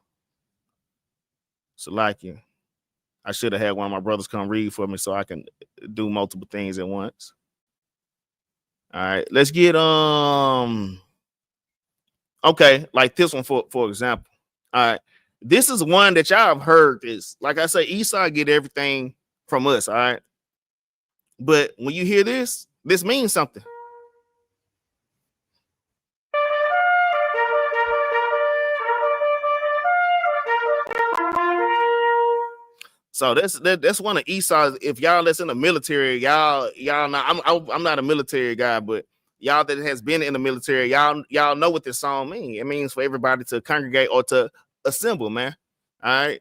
Salakia. I should have had one of my brothers come read for me so I can do multiple things at once. All right, let's get okay, like this one for example. All right, this is one that y'all have heard. Is like I say, Esau get everything from us. All right, but when you hear this means something. So that's one of Esau's. If y'all that's in the military, y'all not. I'm not a military guy, but y'all that has been in the military, y'all know what this song means. It means for everybody to congregate or to assemble, man. All right.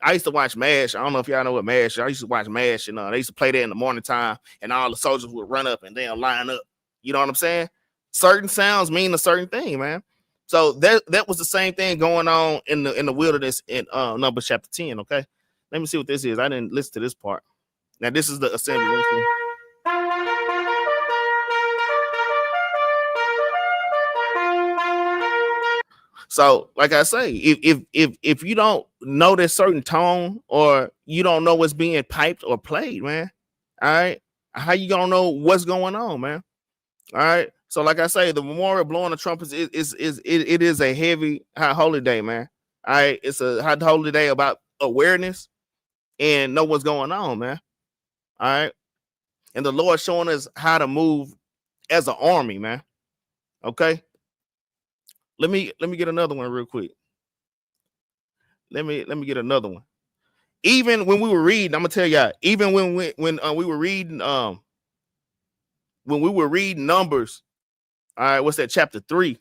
I used to watch MASH. I don't know if y'all know what MASH is. I used to watch MASH, and they used to play that in the morning time, and all the soldiers would run up and then line up. You know what I'm saying? Certain sounds mean a certain thing, man. So that was the same thing going on in the wilderness in Numbers chapter 10. Okay. Let me see what this is. I didn't listen to this part. Now, this is the assembly. So, like I say, if you don't know this certain tone or you don't know what's being piped or played, man, all right, how you gonna know what's going on, man? All right. So, like I say, the memorial blowing the trumpets it is a heavy high holy day, man. All right, it's a high holy day about awareness and know what's going on, man. All right. And the Lord showing us how to move as an army, man. Okay. Let me get another one real quick. Let me get another one. Even when we were reading, I'm gonna tell y'all, even when we were reading Numbers, all right, what's that, chapter 3?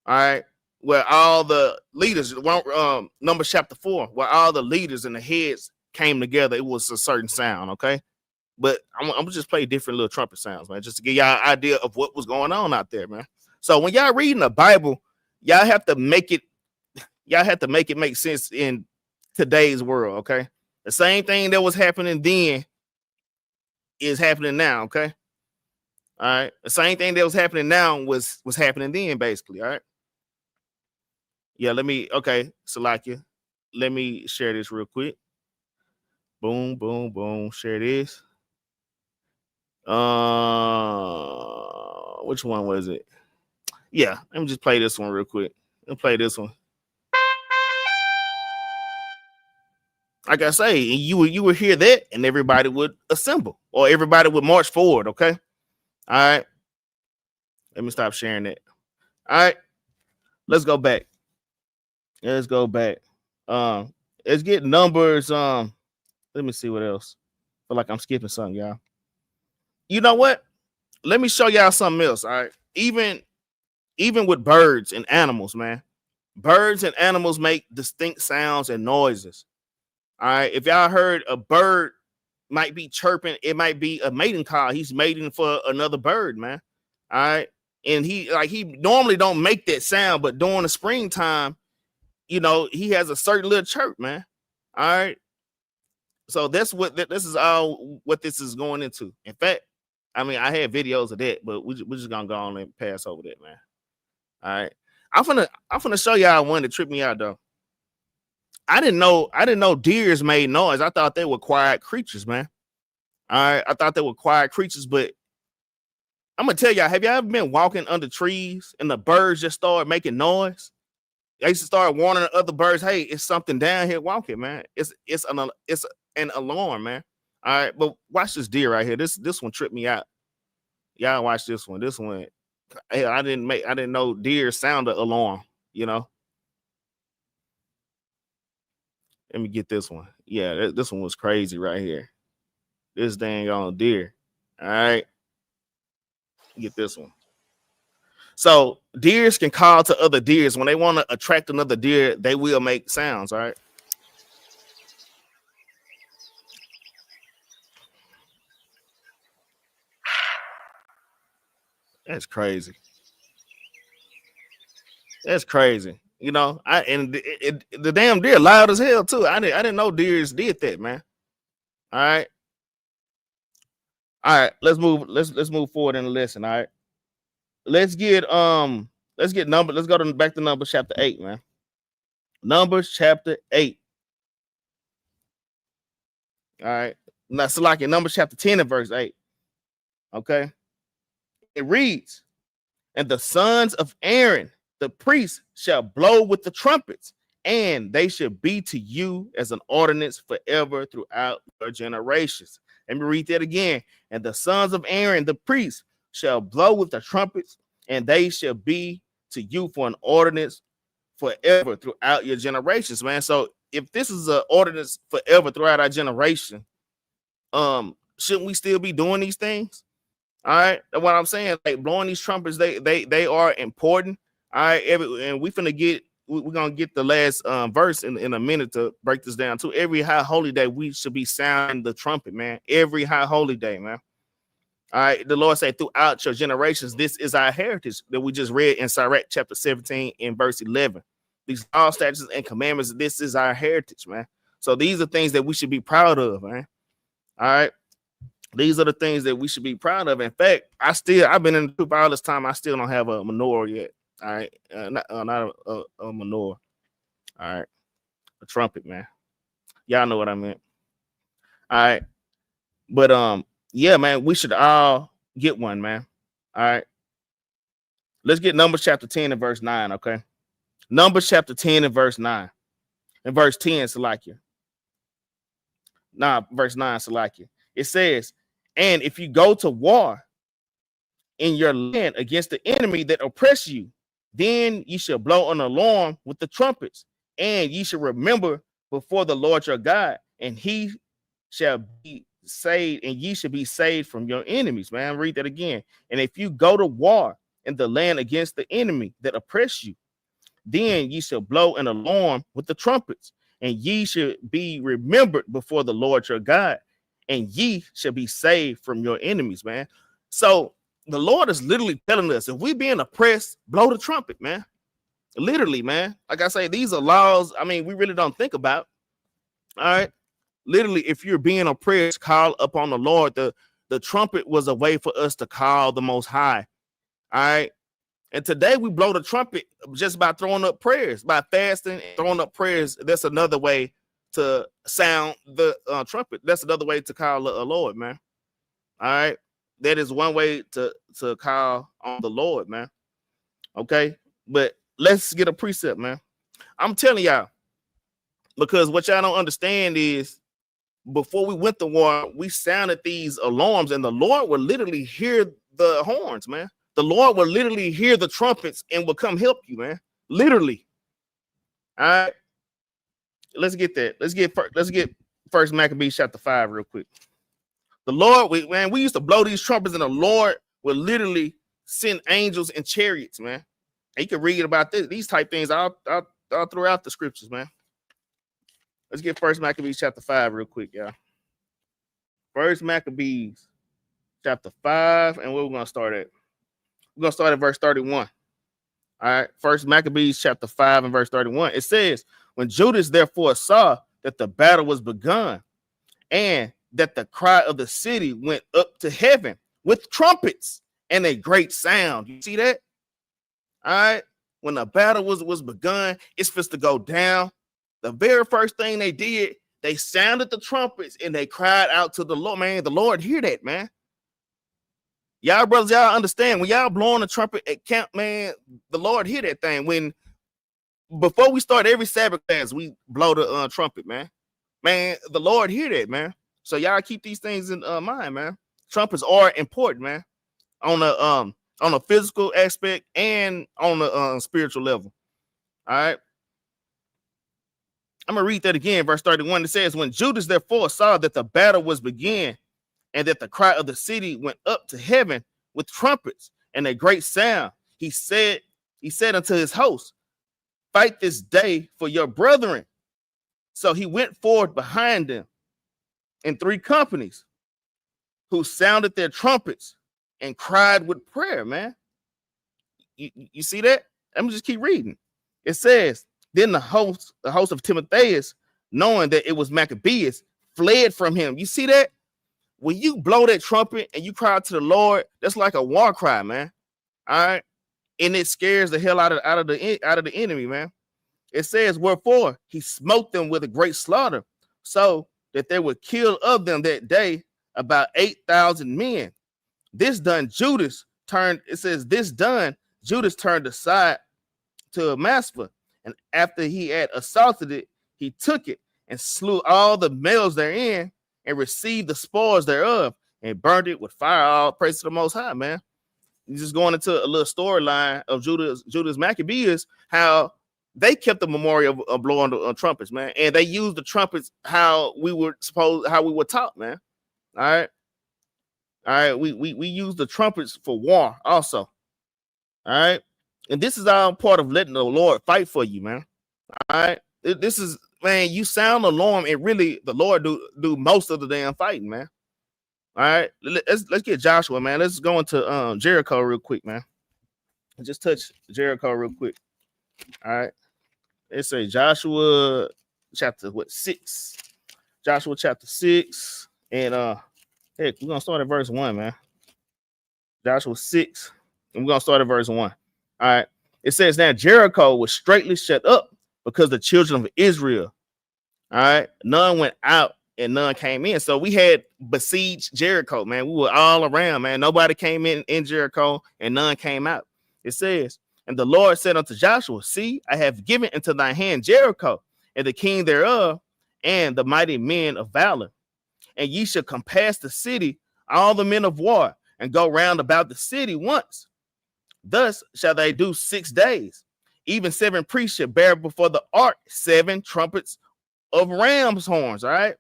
All right, where all the leaders, Numbers chapter 4, where all the leaders and the heads came together, it was a certain sound, okay? but I'm gonna just play different little trumpet sounds, man, just to give y'all an idea of what was going on out there, man. So when y'all reading the Bible, y'all have to make it make sense in today's world, okay? The same thing that was happening then is happening now, okay? All right. The same thing that was happening now was happening then, basically. All right. Yeah, Salakia. Let me share this real quick. Boom, boom, boom. Share this. Which one was it? Yeah, let me just play this one real quick. Let me play this one. Like I say, you would hear that, and everybody would assemble, or everybody would march forward. Okay. All right. Let me stop sharing that. All right. Let's go back. Let's go back. Let's get Numbers. Let me see what else. Feel like I'm skipping something, y'all. You know what? Let me show y'all something else. All right. Even with birds and animals, man. Birds and animals make distinct sounds and noises. All right. If y'all heard a bird might be chirping, it might be a mating call. He's mating for another bird, man. All right. And he normally don't make that sound, but during the springtime, you know, he has a certain little chirp, man. All right. So that's what this is all what this is going into. In fact, I mean, I had videos of that, but we're just gonna go on and pass over that, man. All right. I'm gonna show y'all one that tripped me out though. I didn't know deers made noise. I thought they were quiet creatures, man. All right. I thought they were quiet creatures, but I'm gonna tell y'all, have y'all ever been walking under trees and the birds just started making noise? They used to start warning the other birds, hey, it's something down here walking, man. It's an alarm, man. All right, but watch this deer right here. This one tripped me out. Y'all watch this one. This one, hey, I didn't know deer sound an alarm, you know. Let me get this one. Yeah, this one was crazy right here. This dang on deer. All right. Get this one. So deers can call to other deers. When they want to attract another deer, they will make sounds, all right? That's crazy. That's crazy. You know, the damn deer loud as hell too. I didn't know deers did that, man. All right. All right, let's move forward in the lesson, all right? Let's get number. Let's go back to Numbers chapter 8, man. Numbers chapter 8. All right. Now, so like in Numbers chapter 10 and verse 8. Okay. It reads, and the sons of Aaron, the priests, shall blow with the trumpets, and they shall be to you as an ordinance forever throughout your generations. Let me read that again. And the sons of Aaron, the priests, shall blow with the trumpets, and they shall be to you for an ordinance forever throughout your generations, man. So if this is an ordinance forever throughout our generation, shouldn't we still be doing these things? All right, that's what I'm saying. Like blowing these trumpets, they are important. All right, and we're gonna get the last verse in a minute to break this down too. Every high holy day, we should be sounding the trumpet, man. Every high holy day, man. All right, the Lord said, throughout your generations, this is our heritage that we just read in Sirach chapter 17 in verse 11. These all statutes and commandments, this is our heritage, man. So these are things that we should be proud of, man. All right. These are the things that we should be proud of. In fact, I've been in the troop all this time. I still don't have a menorah yet. All right. Not a menorah. All right. A trumpet, man. Y'all know what I meant. All right. But yeah, man, we should all get one, man. All right. Let's get Numbers chapter 10 and verse 9, okay? Numbers chapter 10 and verse 9. And verse 10, Salakia. Verse 9, Salakia. It says, and if you go to war in your land against the enemy that oppress you, then ye shall blow an alarm with the trumpets, and ye shall remember before the Lord your God, and he shall be saved, and ye shall be saved from your enemies. Man, read that again. And if you go to war in the land against the enemy that oppress you, then ye shall blow an alarm with the trumpets, and ye should be remembered before the Lord your God, and ye shall be saved from your enemies, man. So the Lord is literally telling us, if we being oppressed, blow the trumpet, man. Literally, man. Like I say, these are laws, I mean, we really don't think about. All right. Literally, if you're being oppressed, call upon the Lord. The trumpet was a way for us to call the Most High. All right. And today we blow the trumpet just by throwing up prayers, by fasting and throwing up prayers. That's another way to sound the trumpet. That's another way to call the Lord, man. All right. That is one way to call on the Lord, man. Okay. But let's get a precept, man. I'm telling y'all, because what y'all don't understand is before we went to war, we sounded these alarms, and the Lord would literally hear the horns, man. The Lord will literally hear the trumpets and will come help you, man. Literally. All right. Let's get that. Let's get First Maccabees chapter 5 real quick. The Lord, we used to blow these trumpets, and the Lord will literally send angels and chariots, man. And you can read about these type things all throughout the scriptures, man. Let's get First Maccabees chapter 5 real quick, y'all. First Maccabees chapter 5, and where we're gonna start at? We're gonna start at verse 31. All right, First Maccabees chapter 5 and verse 31. It says, when Judas therefore saw that the battle was begun, and that the cry of the city went up to heaven with trumpets and a great sound. You see that? All right. When the battle was begun, it's supposed to go down. The very first thing they did, they sounded the trumpets and they cried out to the Lord. Man, the Lord hear that, man. Y'all brothers, y'all understand when y'all blowing the trumpet at camp, man, the Lord hear that thing. When before we start every Sabbath class, we blow the trumpet, man. Man, the Lord hear that, man. So y'all keep these things in mind, man. Trumpets are important, man, on a physical aspect and on the spiritual level. All right. I'm gonna read that again, verse 31. It says, when Judas therefore saw that the battle was begun, and that the cry of the city went up to heaven with trumpets and a great sound, he said unto his host, fight this day for your brethren. So he went forward behind them in 3 companies, who sounded their trumpets and cried with prayer, man. You see that? Let me just keep reading. It says, then the host of Timotheus, knowing that it was Maccabeus, fled from him. You see that? When you blow that trumpet and you cry out to the Lord, that's like a war cry, man. All right. And it scares the hell out of the enemy, man. It says, wherefore he smote them with a great slaughter, so that they would kill of them that day about 8,000 men. This done, Judas turned aside to Amaspha, and after he had assaulted it, he took it and slew all the males therein, and received the spoils thereof, and burned it with fire. All praise to the Most High, man. You're just going into a little storyline of Judas Maccabeus, how they kept the memorial of blowing the trumpets, man, and they used the trumpets how we were taught, man. All right. We use the trumpets for war also. All right, and this is all part of letting the Lord fight for you, man. All right, this is, man, you sound the alarm, and really the Lord do most of the damn fighting, man. All right, let's get Joshua, man. Let's go into Jericho real quick, man. Just touch Jericho real quick. All right. It say Joshua chapter 6. Joshua chapter 6. And heck, we're gonna start at verse 1, man. Joshua 6. And we're gonna start at verse 1. All right. It says, now Jericho was straightly shut up because the children of Israel. All right, none went out and none came in. So we had besieged Jericho, man. We were all around, man. Nobody came in Jericho and none came out. It says, and the Lord said unto Joshua, see, I have given into thy hand Jericho, and the king thereof, and the mighty men of valor. And ye shall compass the city, all the men of war, and go round about the city once. Thus shall they do 6 days. Even 7 priests shall bear before the ark 7 trumpets of ram's horns, all right?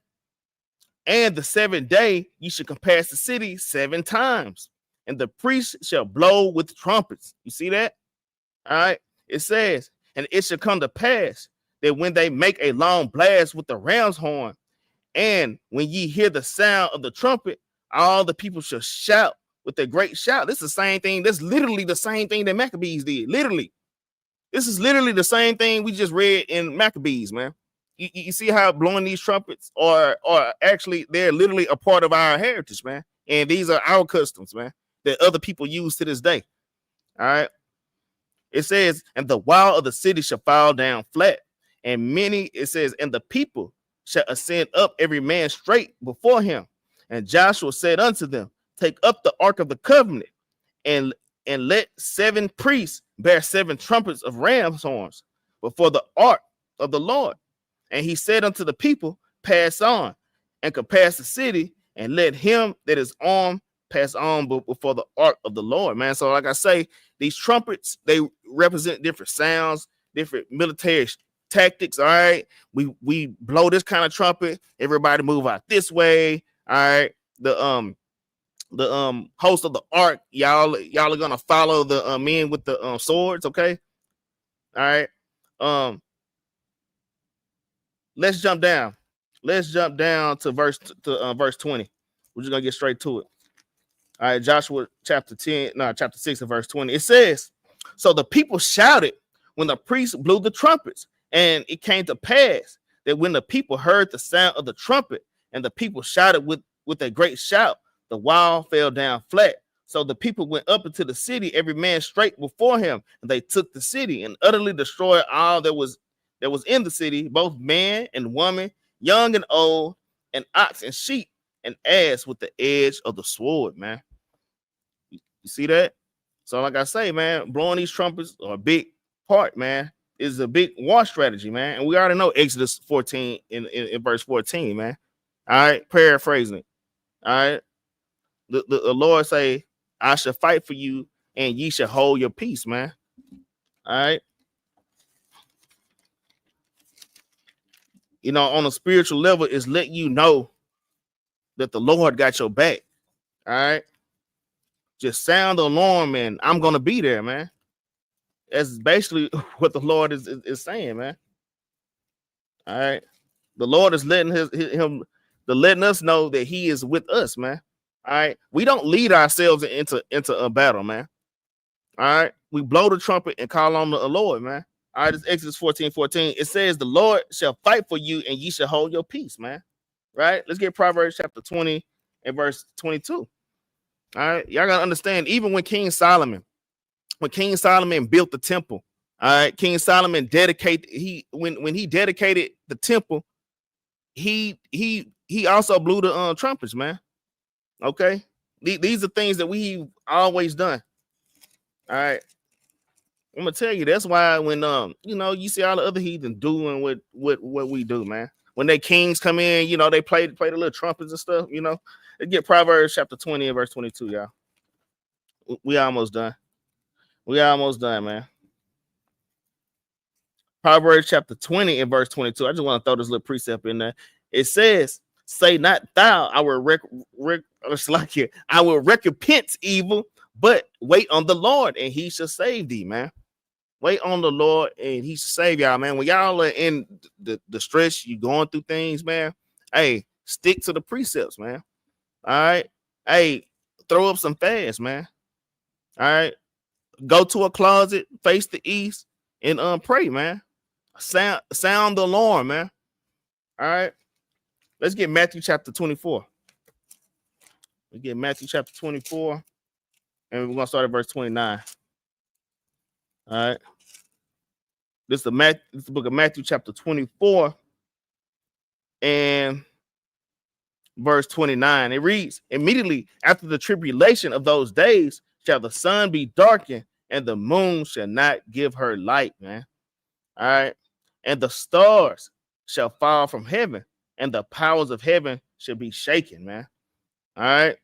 And the 7th day ye shall compass the city 7 times, and the priests shall blow with trumpets. You see that? All right. It says, and it shall come to pass that when they make a long blast with the ram's horn, And when ye hear the sound of the trumpet, all the people shall shout with a great shout. This is the same thing. That's literally the same thing that Maccabees did. Literally. This is literally the same thing we just read in Maccabees, man. You see how blowing these trumpets are actually, they're literally a part of our heritage, man. And these are our customs, man, that other people use to this day. All right. It says, and the wall of the city shall fall down flat. And many, it says, and the people shall ascend up every man straight before him. And Joshua said unto them, take up the ark of the covenant and let 7 priests bear 7 trumpets of ram's horns before the ark of the Lord. And he said unto the people, pass on and compass the city, and let him that is armed pass on before the ark of the Lord, man. So like I say, these trumpets, they represent different sounds, different military tactics. All right, we blow this kind of trumpet, everybody move out this way. All right, the host of the ark, y'all are gonna follow the men with the swords. Okay, all right. Let's jump down to verse 20. We're just gonna get straight to it. All right, Joshua chapter 6 and verse 20. It says, so the people shouted when the priest blew the trumpets, and it came to pass that when the people heard the sound of the trumpet, and the people shouted with a great shout, the wall fell down flat. So the people went up into the city, every man straight before him, and they took the city and utterly destroyed all that was in the city, both man and woman, young and old, and ox and sheep and ass with the edge of the sword, man. You see that? So like I say, man, blowing these trumpets are a big part, man. Is a big war strategy, man. And we already know Exodus 14 in verse 14, man. All right, paraphrasing it. All right. The Lord say, I shall fight for you and ye shall hold your peace, man. All right. You know, on a spiritual level, is let you know that the Lord got your back. All right. Just sound the alarm, and I'm gonna be there, man. That's basically what the Lord is saying, man. All right. The Lord is letting letting us know that He is with us, man. All right. We don't lead ourselves into a battle, man. All right. We blow the trumpet and call on the Lord, man. All right. It's Exodus 14:14. It says, the Lord shall fight for you and ye shall hold your peace, man. Right. Let's get Proverbs chapter 20 and verse 22. All right. Y'all gotta understand, even when King Solomon built the temple, all right, King Solomon dedicated, when he dedicated the temple, he also blew the trumpets, man. Okay. These are things that we've always done. All right. I'm gonna tell you, that's why when you see all the other heathens doing what we do, man. When they kings come in, they play the little trumpets and stuff, Let's get Proverbs chapter 20 and verse 22, y'all. We almost done. Man. Proverbs chapter 20 and verse 22. I just want to throw this little precept in there. It says, say not thou, I will recompense evil, but wait on the Lord and he shall save thee, man. Wait on the Lord and he shall save y'all, man. When y'all are in the stress, you going through things, man. Hey, stick to the precepts, man. All right. Hey, throw up some fast, man. All right. Go to a closet, face the east, and pray, man. Sound the alarm, man. All right. Let's get Matthew chapter 24. We get Matthew chapter 24, and we're gonna start at verse 29. All right. This is the book of Matthew chapter 24 and verse 29. It reads, immediately after the tribulation of those days shall the sun be darkened, and the moon shall not give her light, man. All right. And the stars shall fall from heaven, and the powers of heaven shall be shaken, man. All right.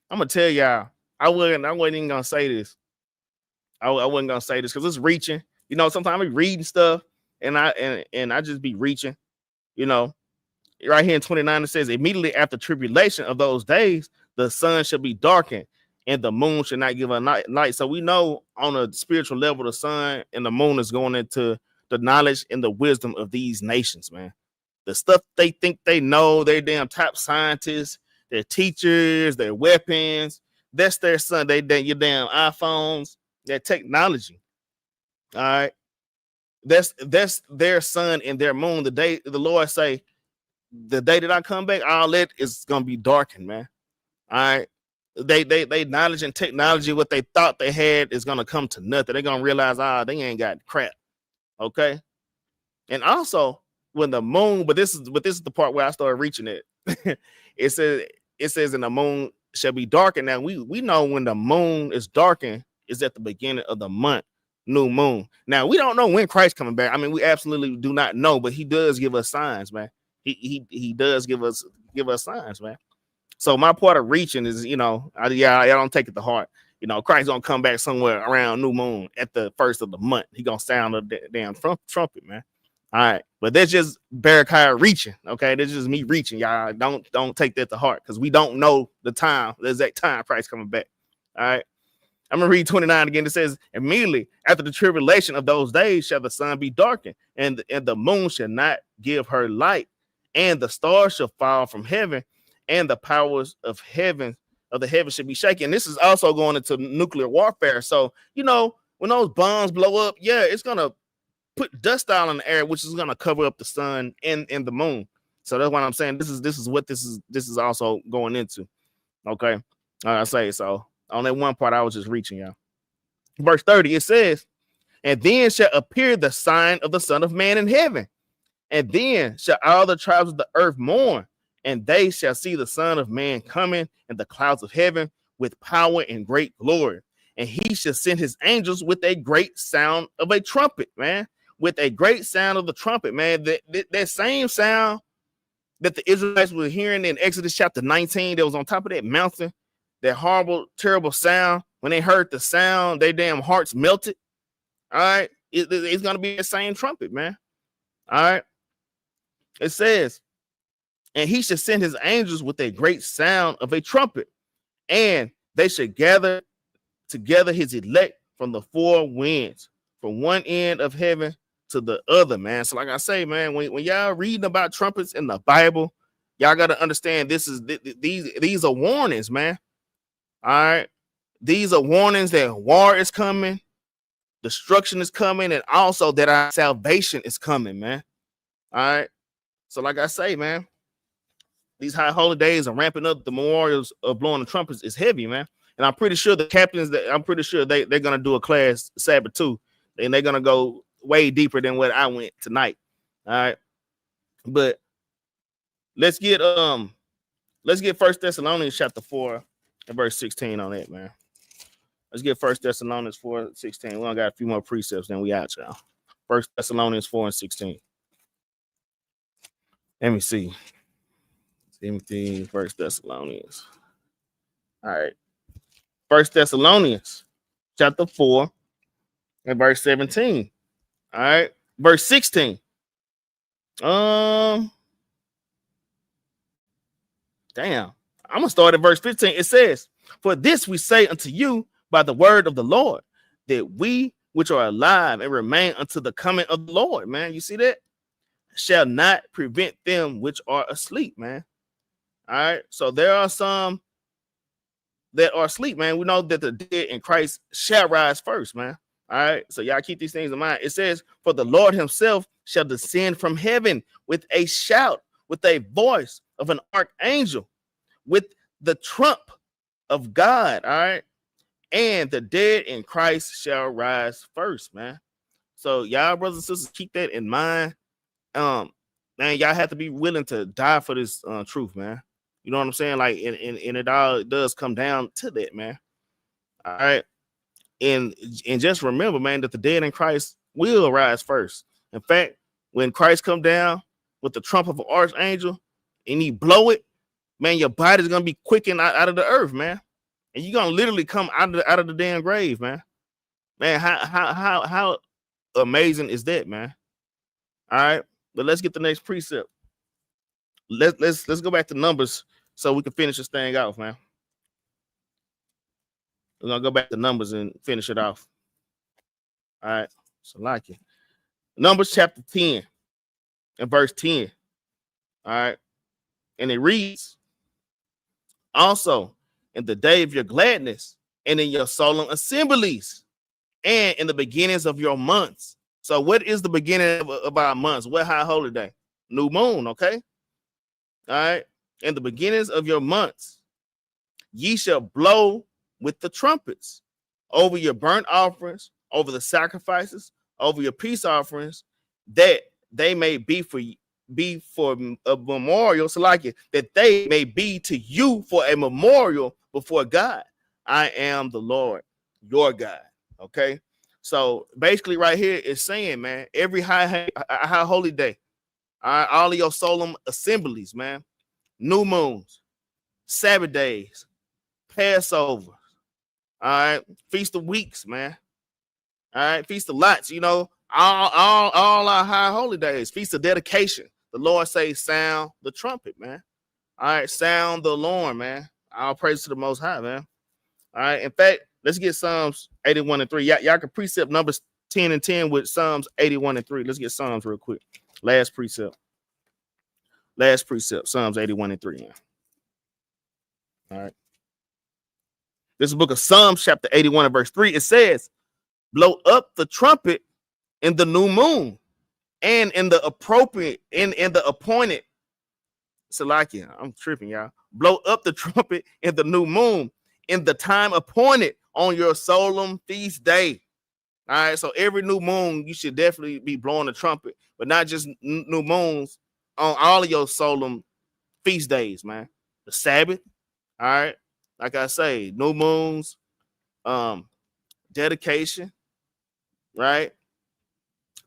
I'm gonna tell y'all, I wasn't even gonna say this. I wasn't gonna say this because it's reaching. Sometimes I be reading stuff and I just be reaching, Right here in 29, it says, immediately after tribulation of those days, the sun shall be darkened and the moon shall not give a light. So we know on a spiritual level, the sun and the moon is going into the knowledge and the wisdom of these nations, man. The stuff they think they know, they're damn top scientists, their teachers, their weapons. That's their son. Your damn iPhones, their technology. All right. That's their sun and their moon. The day the Lord say, the day that I come back, all that is gonna be darkened, man. All right. They knowledge and technology, what they thought they had is gonna come to nothing. They're gonna realize, they ain't got crap. Okay. And also when the moon, but this is the part where I started reaching it. it says it says, and the moon shall be darkened. Now we know when the moon is darkened is at the beginning of the month, new moon. Now we don't know when Christ coming back. I mean, we absolutely do not know, but he does give us signs, man. He does give us signs, man. So my part of reaching is, I don't take it to heart. Christ gonna come back somewhere around new moon at the first of the month. He gonna sound a damn trumpet, man. All right, but that's just Barakiah reaching. Okay, that's just me reaching. Y'all don't take that to heart because we don't know the exact time Christ coming back. All right, I'm gonna read 29 again. It says, immediately after the tribulation of those days shall the sun be darkened, and the moon shall not give her light, and the stars shall fall from heaven, and the powers of the heavens should be shaken. This is also going into nuclear warfare. So when those bombs blow up, it's gonna put dust out in the air, which is gonna cover up the sun and the moon. So that's what I'm saying. This is what this is also going into. Okay, I say so. On that one part, I was just reaching, y'all. Verse 30, it says, and then shall appear the sign of the Son of Man in heaven, and then shall all the tribes of the earth mourn, and they shall see the Son of Man coming in the clouds of heaven with power and great glory. And he shall send his angels with a great sound of a trumpet, man. With a great sound of the trumpet, man. That same sound that the Israelites were hearing in Exodus chapter 19, that was on top of that mountain, that horrible, terrible sound. When they heard the sound, their damn hearts melted. All right. It's going to be the same trumpet, man. All right. It says, and he should send his angels with a great sound of a trumpet, and they should gather together his elect from the four winds, from one end of heaven to the other, man. So like I say, man, when y'all reading about trumpets in the Bible, y'all got to understand these are warnings, man. All right. These are warnings that war is coming, destruction is coming, and also that our salvation is coming, man. All right. So like I say, man, these high holy days and ramping up the memorials of blowing the trumpets is heavy, man. And I'm pretty sure the captains they're gonna do a class Sabbath too, and they're gonna go way deeper than what I went tonight. All right, but let's get First Thessalonians chapter 4 and verse 16 on that, man. Let's get First Thessalonians 4:16. We only got a few more precepts, then we out, y'all. First Thessalonians 4:16. Let me see. Timothy, First Thessalonians. All right. First Thessalonians chapter 4 and verse 17. All right. Verse 16. Damn. I'm gonna start at verse 15. It says, for this we say unto you by the word of the Lord, that we which are alive and remain unto the coming of the Lord, man. You see that? Shall not prevent them which are asleep, man. All right. So there are some that are asleep, man. We know that the dead in Christ shall rise first, man. All right. So y'all keep these things in mind. It says, for the Lord himself shall descend from heaven with a shout, with a voice of an archangel, with the trump of God. All right. And the dead in Christ shall rise first, man. So y'all brothers and sisters, keep that in mind. Man, y'all have to be willing to die for this truth, man. You know what I'm saying? Like, and it all does come down to that, man. All right. And just remember, man, that the dead in Christ will rise first. In fact, when Christ come down with the trump of an archangel and he blow it, man, your body's gonna be quickened out of the earth, man. And you're gonna literally come out of the damn grave, man. Man, how amazing is that, man? All right, but let's get the next precept. Let's go back to Numbers so we can finish this thing off, man. We're gonna go back to Numbers and finish it off. All right, so like it. Numbers chapter 10 and verse 10. All right. And it reads, also in the day of your gladness and in your solemn assemblies and in the beginnings of your months. So what is the beginning of our months? What high holy day? New moon, okay? All right. In the beginnings of your months, ye shall blow with the trumpets over your burnt offerings, over the sacrifices, over your peace offerings, that they may be for a memorial, so like it, that they may be to you for a memorial before God. I am the Lord, your God. Okay. So basically, right here is saying, man, every high holy day, all of your solemn assemblies, man, new moons, Sabbath days, Passover, all right, Feast of Weeks, man. All right, Feast of Lots, you know, all our high holy days, Feast of Dedication. The Lord say, sound the trumpet, man. All right, sound the alarm, man. All praise to the Most High, man. All right, in fact, let's get Psalms 81 and 3. Y'all can precept Numbers 10 and 10 with Psalms 81 and 3. Let's get Psalms real quick. Last precept, Psalms 81 and 3. Man. All right. This is the book of Psalms, chapter 81 and verse 3. It says, blow up the trumpet in the new moon and in the appropriate, in the appointed. Salakia, I'm tripping, y'all. Blow up the trumpet in the new moon in the time appointed on your solemn feast day. All right, so every new moon, you should definitely be blowing the trumpet, but not just new moons, on all of your solemn feast days, man. The Sabbath, all right. Like I say, new moons, dedication, right?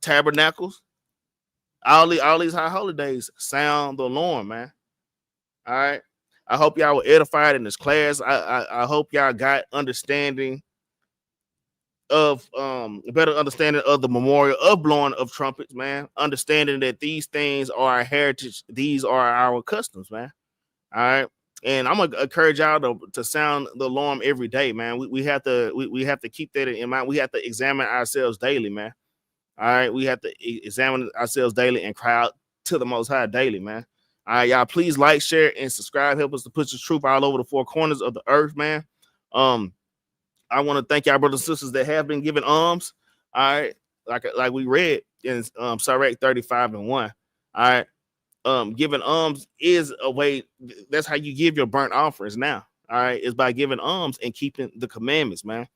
Tabernacles, all these high holidays sound the alarm, man. All right. I hope y'all were edified in this class. I hope y'all got understanding of better understanding of the memorial of blowing of trumpets, man. Understanding that these things are our heritage, these are our customs, man. All right. And I'm gonna encourage y'all to sound the alarm every day, man. We have to keep that in mind. We have to examine ourselves daily, man. All right, we have to examine ourselves daily and cry out to the Most High daily, man. All right, y'all, please like, share, and subscribe. Help us to push the truth all over the four corners of the earth, man. I want to thank y'all brothers and sisters that have been giving alms. All right, like we read in Sirach 35 and 1. All right, giving alms is a way. That's how you give your burnt offerings now. All right, is by giving alms and keeping the commandments, man.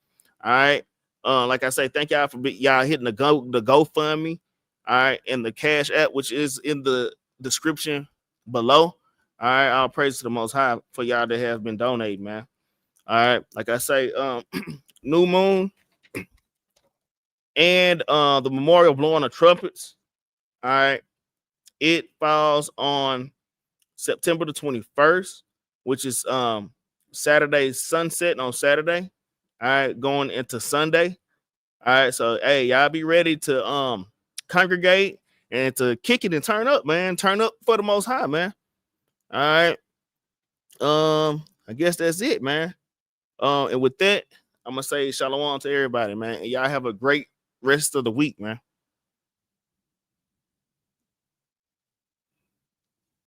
All right. Like I say, thank y'all for y'all hitting the GoFundMe, all right, and the Cash App, which is in the description below. All right, all praise to the Most High for y'all that have been donating, man. All right, like I say, new moon and the memorial blowing of trumpets. All right, it falls on September the 21st, which is Saturday sunset on Saturday. All right, going into Sunday. All right, so hey, y'all be ready to congregate and to kick it and turn up, man. Turn up for the Most High, man. All right. I guess that's it, man. And with that, I'm gonna say shalom to everybody, man. And y'all have a great rest of the week, man.